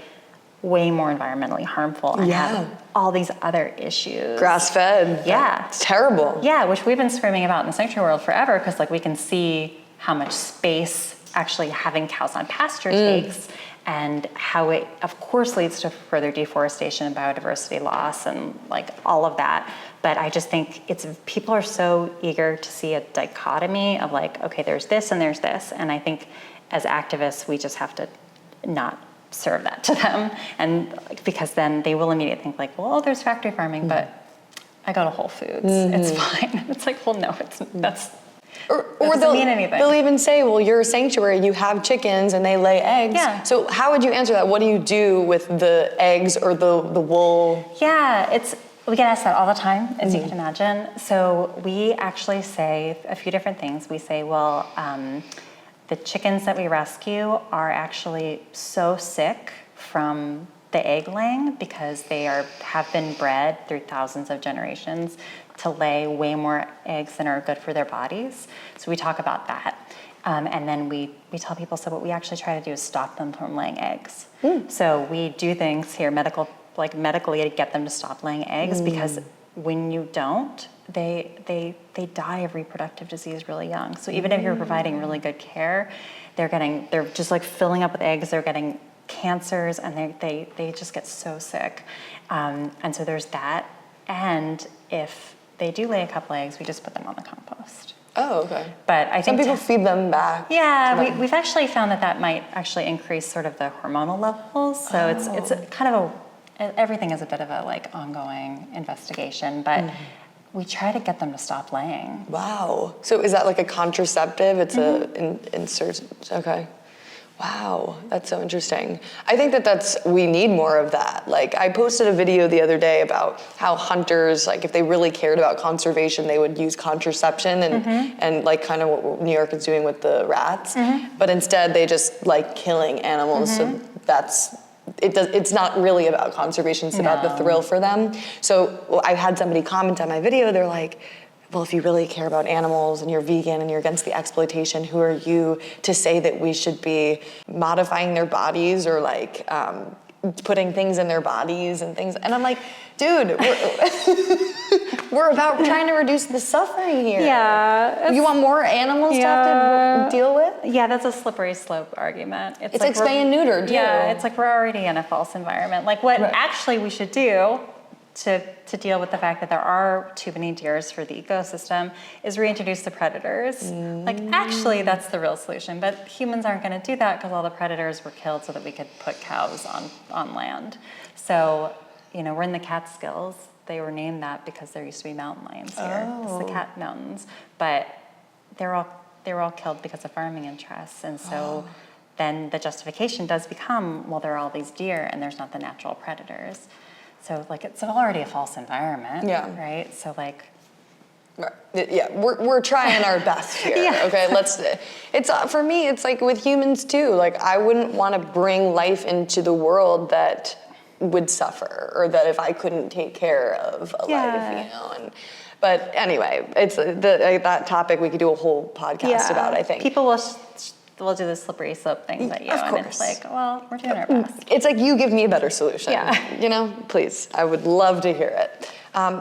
way more environmentally harmful and have all these other issues. Grass-fed. Yeah. It's terrible. Yeah, which we've been screaming about in the sanctuary world forever, because like we can see how much space actually having cows on pasture takes, and how it of course leads to further deforestation and biodiversity loss and like all of that. But I just think people are so eager to see a dichotomy of like, okay, there's this and there's this. And I think as activists, we just have to not serve that to them. And because then they will immediately think like, well, there's factory farming, but I go to Whole Foods, it's fine. It's like, well, no, Or doesn't mean anything. They'll even say, well, you're a sanctuary, you have chickens and they lay eggs. Yeah. So how would you answer that? What do you do with the eggs or the wool? Yeah, we get asked that all the time, as you can imagine. So we actually say a few different things. We say, well, the chickens that we rescue are actually so sick from the egg laying because they have been bred through thousands of generations to lay way more eggs than are good for their bodies. So we talk about that. And then we tell people, so what we actually try to do is stop them from laying eggs. So we do things here medically to get them to stop laying eggs, because when you don't, they die of reproductive disease really young. So even if you're providing really good care, they're just like filling up with eggs, they're getting cancers, and they just get so sick. And so there's that. And if they do lay a couple eggs, we just put them on the compost. Oh, okay. But I think some people feed them back. Yeah, we've actually found that might actually increase sort of the hormonal levels. So it's a kind of everything is a bit of a like ongoing investigation, but we try to get them to stop laying. Wow. So is that like a contraceptive? It's a insert. Okay. Wow, that's so interesting. I think we need more of that. Like I posted a video the other day about how hunters, like if they really cared about conservation, they would use contraception and like kind of what New York is doing with the rats. But instead they just like killing animals. So it's not really about conservation, it's about the thrill for them. So I had somebody comment on my video, they're like, well, if you really care about animals and you're vegan and you're against the exploitation, who are you to say that we should be modifying their bodies or like putting things in their bodies and things? And I'm like, dude, we're about trying to reduce the suffering here. Yeah. You want more animals to have to deal with? Yeah, that's a slippery slope argument. It's like spay and neuter, too. Yeah, it's like we're already in a false environment. Like what actually we should do to deal with the fact that there are too many deers for the ecosystem is reintroduce the predators. Like, actually, that's the real solution. But humans aren't going to do that because all the predators were killed so that we could put cows on land. So, we're in the Catskills. They were named that because there used to be mountain lions here. It's the Cat Mountains. But they were all killed because of farming interests. And so then the justification does become, well, there are all these deer and there's not the natural predators. So, like, it's already a false environment, right? So, like... Yeah, we're trying our best here, okay? It's for me, it's like with humans too. Like, I wouldn't want to bring life into the world that would suffer, or that if I couldn't take care of a life, But anyway, it's that topic we could do a whole podcast about, I think. People will do the slippery slope things at you, and it's like, well, we're doing our best. It's like, you give me a better solution. Please, I would love to hear it.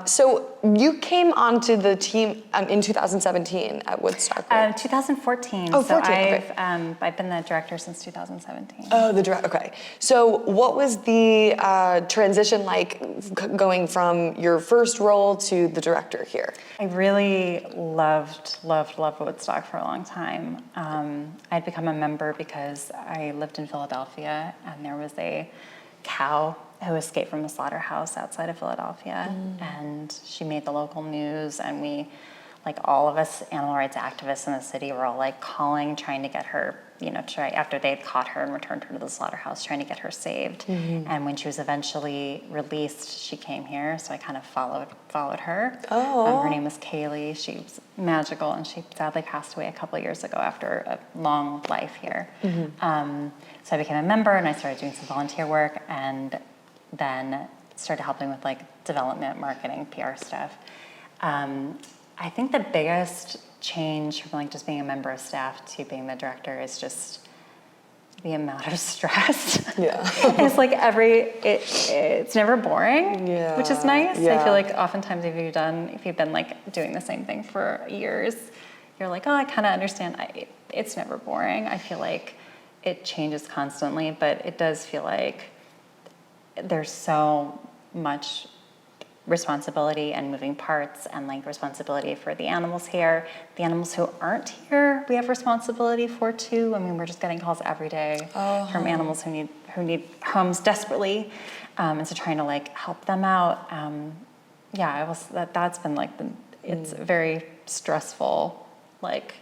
So you came onto the team in 2017 at Woodstock, right? 2014. Oh, 14, so okay. I've been the director since 2017. Oh, the director, okay. So what was the transition like going from your first role to the director here? I really loved Woodstock for a long time. I'd become a member because I lived in Philadelphia, and there was a cow who escaped from a slaughterhouse outside of Philadelphia, and she made the local news, and we, like, all of us animal rights activists in the city were all like calling, trying to get her, after they'd caught her and returned her to the slaughterhouse, trying to get her saved. And when she was eventually released, she came here, so I kind of followed her. Her name was Kaylee. She was magical, and she sadly passed away a couple of years ago after a long life here. So I became a member, and I started doing some volunteer work, and then started helping with, like, development, marketing, PR stuff. I think the biggest change from, like, just being a member of staff to being the director is just the amount of stress. It's like it's never boring, which is nice. I feel like oftentimes if you've been like doing the same thing for years, you're like, oh, I kind of understand. It's never boring. I feel like it changes constantly, but it does feel like there's so much responsibility and moving parts, and, like, responsibility for the animals here. The animals who aren't here, we have responsibility for too. I mean, we're just getting calls every day from animals who need homes desperately, and so trying to, like, help them out. That's been, like, it's very stressful, like,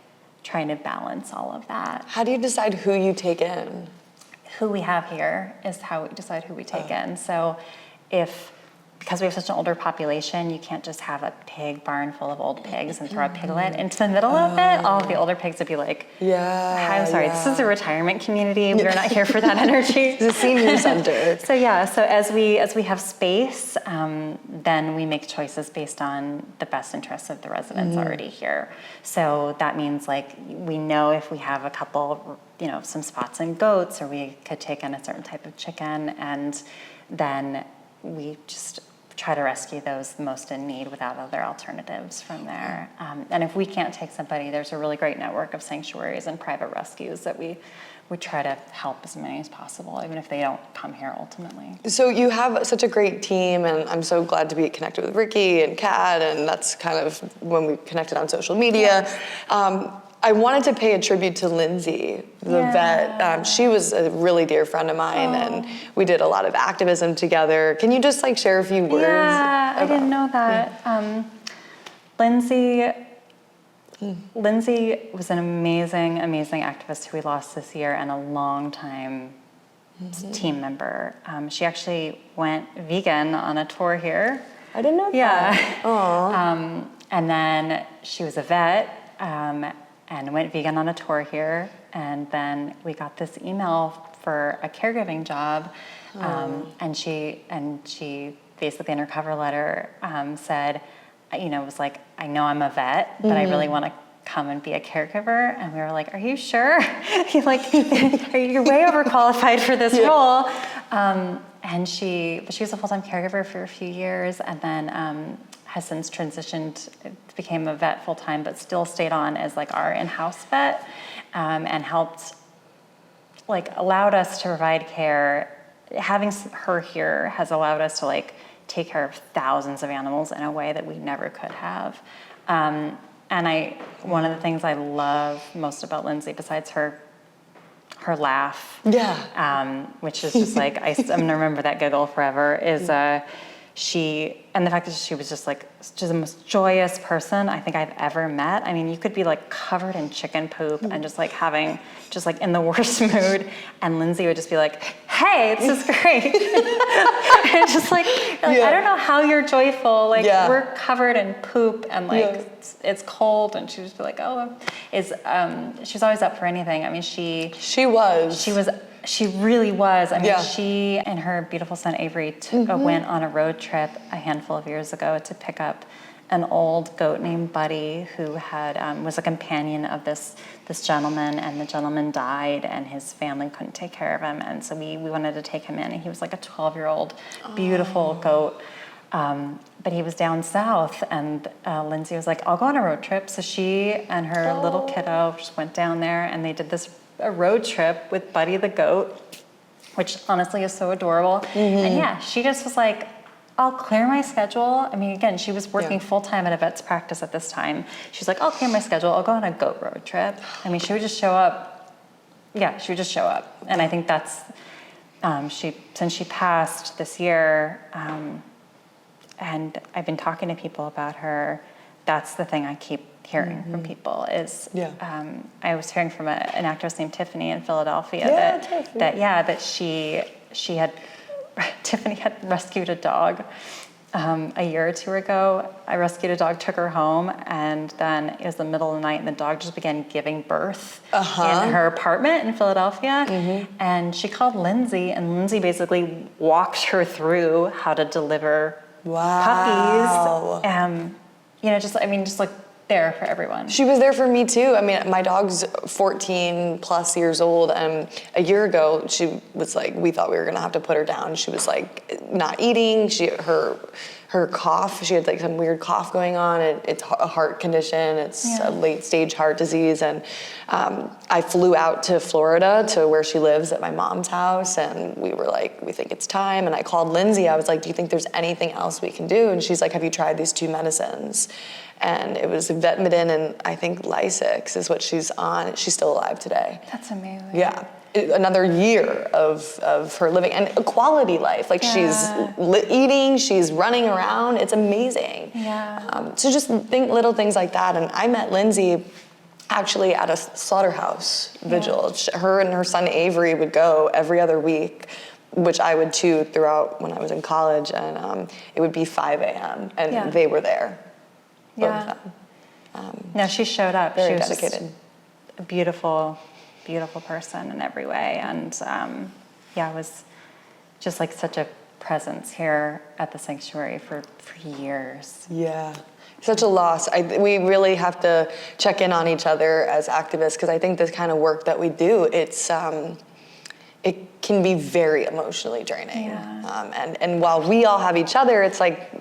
trying to balance all of that. How do you decide who you take in? Who we have here is how we decide who we take in. So because we have such an older population, you can't just have a pig barn full of old pigs and throw a piglet into the middle of it. All of the older pigs would be like, I'm sorry, this is a retirement community. We're not here for that energy. It's a senior center. So as we have space, then we make choices based on the best interests of the residents already here. So that means, like, we know if we have a couple, some spots in goats, or we could take in a certain type of chicken, and then we just try to rescue those most in need without other alternatives from there. And if we can't take somebody, there's a really great network of sanctuaries and private rescues that we try to help as many as possible, even if they don't come here ultimately. So you have such a great team, and I'm so glad to be connected with Ricky and Kat, and that's kind of when we connected on social media. I wanted to pay a tribute to Lindsay, the vet. She was a really dear friend of mine, and we did a lot of activism together. Can you just, like, share a few words? Yeah, I didn't know that. Lindsay was an amazing, amazing activist who we lost this year, and a long-time team member. She actually went vegan on a tour here. I didn't know that. Yeah. And then she was a vet, and went vegan on a tour here, and then we got this email for a caregiving job, and she basically in her cover letter said, it was like, I know I'm a vet, but I really want to come and be a caregiver. And we were like, are you sure? You're way overqualified for this role. And she was a full-time caregiver for a few years, and then has since transitioned, became a vet full-time, but still stayed on as, like, our in-house vet, and helped, like, allowed us to provide care. Having her here has allowed us to, like, take care of thousands of animals in a way that we never could have. And one of the things I love most about Lindsay, besides her laugh, which is just like, I'm gonna remember that giggle forever, is and the fact that she was just the most joyous person I think I've ever met. I mean, you could be like covered in chicken poop and just like in the worst mood, and Lindsay would just be like, hey, this is great. And just like I don't know how you're joyful. We're covered in poop and it's cold, and she'd just be like, she's always up for anything. I mean, she really was. I mean, she and her beautiful son Avery went on a road trip a handful of years ago to pick up an old goat named Buddy, who had was a companion of this gentleman, and the gentleman died, and his family couldn't take care of him, and so we wanted to take him in, and he was like a 12-year-old beautiful goat. But he was down south, and Lindsay was like, I'll go on a road trip. So she and her little kiddo just went down there, and they did a road trip with Buddy the goat, which honestly is so adorable. And she just was like, I'll clear my schedule. I mean, again, she was working full-time at a vet's practice at this time. She's like, I'll clear my schedule. I'll go on a goat road trip. I mean, she would just show up. Yeah, she would just show up. And I think that's, since she passed this year, and I've been talking to people about her, that's the thing I keep hearing from people is, I was hearing from an actress named Tiffany in Philadelphia that she had, Tiffany had rescued a dog a year or two ago. I rescued a dog, took her home, and then it was the middle of the night, and the dog just began giving birth in her apartment in Philadelphia. And she called Lindsay, and Lindsay basically walked her through how to deliver puppies. Just like there for everyone. She was there for me too. I mean, my dog's 14 plus years old, and a year ago she was like, we thought we were gonna have to put her down. She was like not eating. Her cough, she had like some weird cough going on. It's a heart condition. It's a late stage heart disease. And I flew out to Florida to where she lives at my mom's house. And we were like, we think it's time. And I called Lindsay. I was like, do you think there's anything else we can do? And she's like, have you tried these 2 medicines? And it was Vetmedin and I think Lasix is what she's on. She's still alive today. That's amazing. Yeah. Another year of her living and a quality life. Like she's eating, she's running around. It's amazing. Yeah. So just think little things like that. And I met Lindsay actually at a slaughterhouse vigil. Her and her son Avery would go every other week, which I would too throughout when I was in college. And it would be 5 a.m. and they were there. Both of them. No, she showed up. Very she was dedicated. Just a beautiful person in every way, and was just like such a presence here at the sanctuary for years. Yeah, such a loss. We really have to check in on each other as activists, because I think this kind of work that we do, it can be very emotionally draining. And while we all have each other, it's like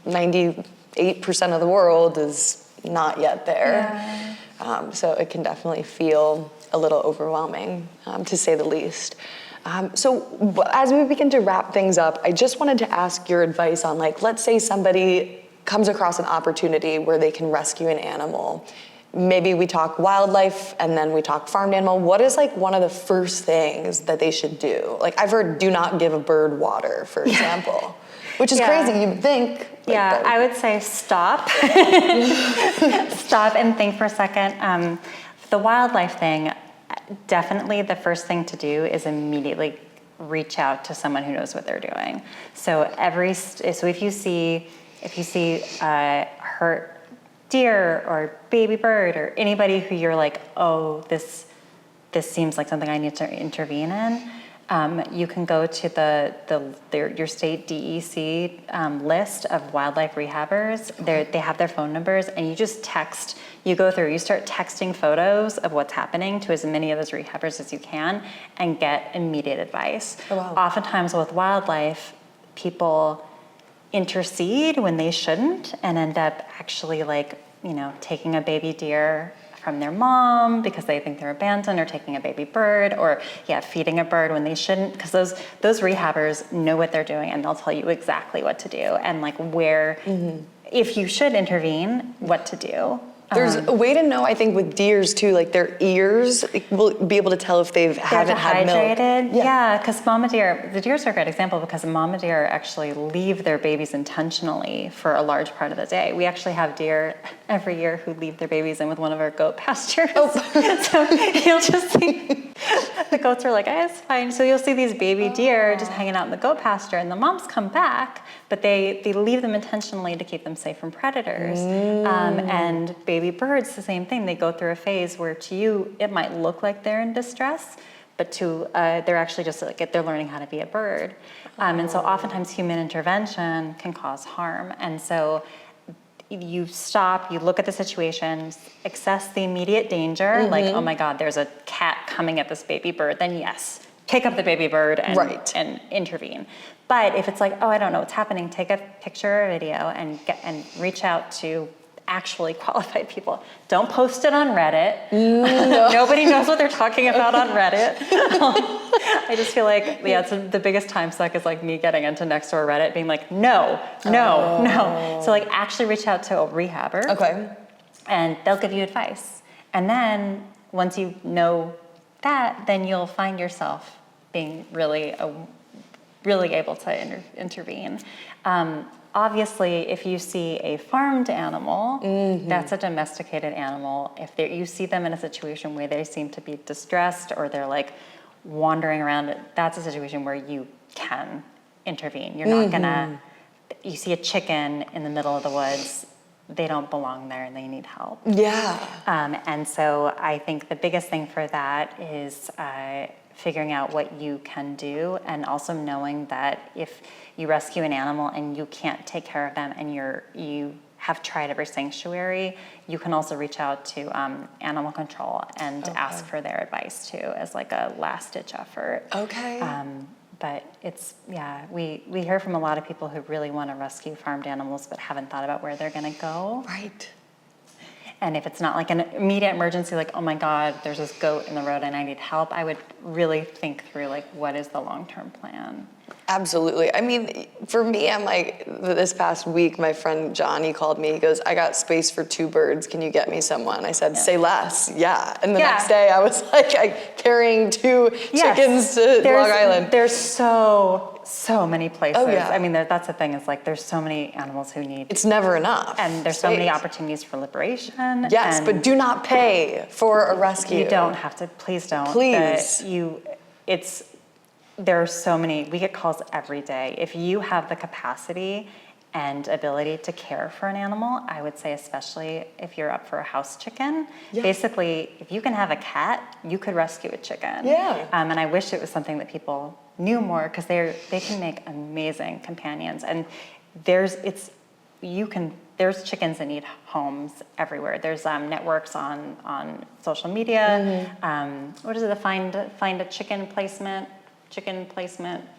98% of the world is not yet there. So it can definitely feel a little overwhelming, to say the least. So as we begin to wrap things up, I just wanted to ask your advice on, like, let's say somebody comes across an opportunity where they can rescue an animal. Maybe we talk wildlife and then we talk farmed animal. What is like one of the first things that they should do? Like I've heard do not give a bird water, for example, which is crazy, you'd think. I would say stop. Stop and think for a second. The wildlife thing, definitely the first thing to do is immediately reach out to someone who knows what they're doing. So if you see hurt deer or baby bird or anybody who you're like, oh, this seems like something I need to intervene in, you can go to your state DEC list of wildlife rehabbers. They have their phone numbers, and you just text. You start texting photos of what's happening to as many of those rehabbers as you can, and get immediate advice. Oh, wow. Oftentimes with wildlife, people intercede when they shouldn't, and end up actually taking a baby deer from their mom because they think they're abandoned, or taking a baby bird, or feeding a bird when they shouldn't, because those rehabbers know what they're doing, and they'll tell you exactly what to do, and like where, if you should intervene, what to do. There's a way to know, I think, with deers too, like their ears will be able to tell if they haven't had milk. Dehydrated, yeah, because mama deer, the deers are a great example, because mama deer actually leave their babies intentionally for a large part of the day. We actually have deer every year who leave their babies in with one of our goat pastures. So you'll just see, the goats are like, it's fine. So you'll see these baby deer just hanging out in the goat pasture, and the moms come back, but they leave them intentionally to keep them safe from predators. And baby birds, the same thing. They go through a phase where to you, it might look like they're in distress, but to they're actually just like, they're learning how to be a bird. And so oftentimes human intervention can cause harm. And so you stop, you look at the situation, assess the immediate danger, like, oh my God, there's a cat coming at this baby bird, then yes, pick up the baby bird and intervene. But if it's like, I don't know what's happening, take a picture or video and reach out to actually qualified people. Don't post it on Reddit. No. Nobody knows what they're talking about on Reddit. I just feel like, it's the biggest time suck is like me getting into Nextdoor Reddit being like, no. So like actually reach out to a rehabber. Okay. And they'll give you advice. And then once you know that, then you'll find yourself being really able to intervene. Obviously, if you see a farmed animal, that's a domesticated animal. If you see them in a situation where they seem to be distressed, or they're like wandering around, that's a situation where you can intervene. You're not gonna, you see a chicken in the middle of the woods, they don't belong there and they need help. Yeah. And so I think the biggest thing for that is figuring out what you can do, and also knowing that if you rescue an animal and you can't take care of them, and you have tried every sanctuary, you can also reach out to animal control and ask for their advice too, as like a last-ditch effort. Okay. But it's, we hear from a lot of people who really want to rescue farmed animals but haven't thought about where they're going to go. Right. And if it's not like an immediate emergency, like, oh my God, there's this goat in the road and I need help, I would really think through, like, what is the long-term plan? Absolutely. I mean, for me, I'm like, this past week, my friend John, he called me, he goes, I got space for 2 birds, can you get me someone? I said, say less, And the next day I was like, carrying 2 chickens to Long Island. There's so many places. Oh, yeah. I mean, that's the thing, is like, there's so many animals who need. It's never enough. And there's so many opportunities for liberation. Yes, but do not pay for a rescue. You don't have to, please don't. Please. There are so many, we get calls every day. If you have the capacity and ability to care for an animal, I would say, especially if you're up for a house chicken, basically, if you can have a cat, you could rescue a chicken. Yeah. And I wish it was something that people knew more, because they can make amazing companions. And there's chickens that need homes everywhere. There's networks on social media. What is it? Find a chicken placement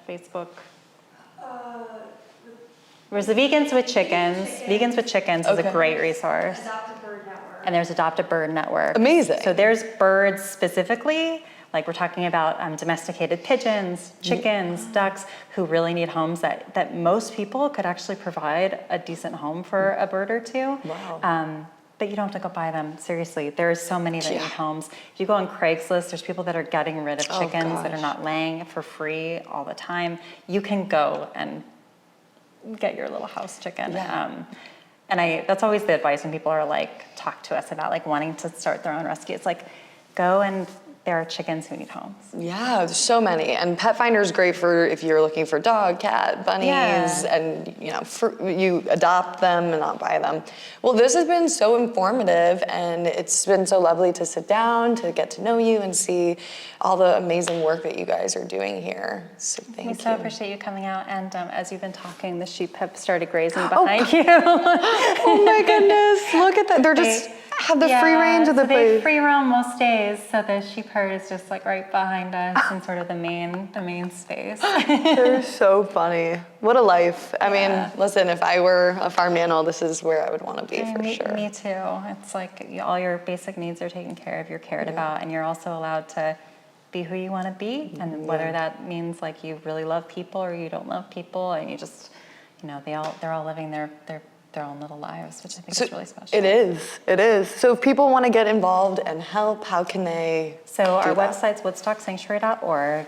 Facebook. There's the Vegans with Chickens. Vegans with Chickens is a great resource. Adopt a Bird Network. And there's Adopt a Bird Network. Amazing. So there's birds specifically, like we're talking about domesticated pigeons, chickens, ducks, who really need homes that most people could actually provide a decent home for a bird or two. Wow. But you don't have to go buy them. Seriously, there's so many that need homes. If you go on Craigslist, there's people that are getting rid of chickens that are not laying for free all the time. You can go and get your little house chicken. Yeah. And that's always the advice when people are like, talk to us about like wanting to start their own rescue. It's like, go, and there are chickens who need homes. Yeah, there's so many. And Pet Finder is great for if you're looking for dog, cat, bunnies, and you adopt them and not buy them. Well, this has been so informative, and it's been so lovely to sit down, to get to know you and see all the amazing work that you guys are doing here. So thank you. We so appreciate you coming out. And as you've been talking, the sheep have started grazing behind you. Oh my goodness, look at that. They're just have the free range of the so place. they free roam most days, so the sheep herd is just like right behind us in sort of the main space. They're so funny. What a life. I Yeah. mean, listen, if I were a farm animal, this is where I would want to be for me, sure. Me too. It's like all your basic needs are taken care of, you're cared about, and you're also allowed to be who you want to be, and whether that means like you really love people or you don't love people, and you just, they're all living their own little lives, which I think is really special. It is. So if people want to get involved and help, how can they So our do that? website's woodstocksanctuary.org.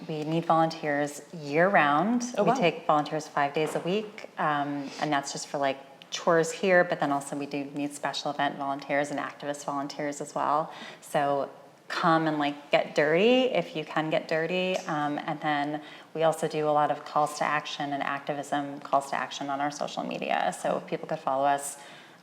We need volunteers year round. Oh, wow. We take volunteers 5 days a week, and that's just for like chores here, but then also we do need special event volunteers and activist volunteers as well. So come and like get dirty if you can get dirty, and then we also do a lot of calls to action and activism calls to action on our social media. So if people could follow us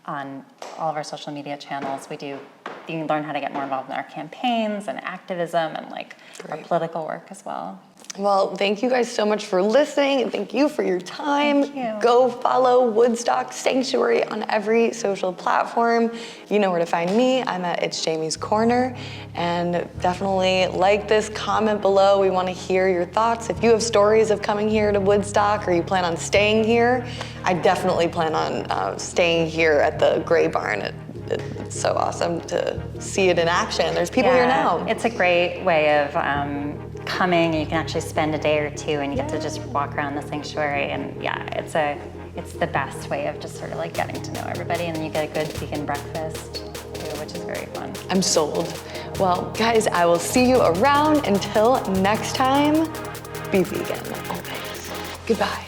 on all of our social media channels, you can learn how to get more involved in our campaigns and activism and like our political work as well. Well, thank you guys so much for listening, and thank you for your time. Thank you. Go follow Woodstock Sanctuary on every social platform. You know where to find me. I'm at It's Jamie's Corner. And definitely like this, comment below. We want to hear your thoughts. If you have stories of coming here to Woodstock or you plan on staying here, I definitely plan on staying here at the Gray Barn. It's so awesome to see it in action. There's people here now. It's a great way of coming, and you can actually spend a day or two and you get to just walk around the sanctuary, and it's the best way of just sort of like getting to know everybody, and then you get a good vegan breakfast too, which is very fun. I'm sold. Well, guys, I will see you around. Until next time, be vegan always. Goodbye.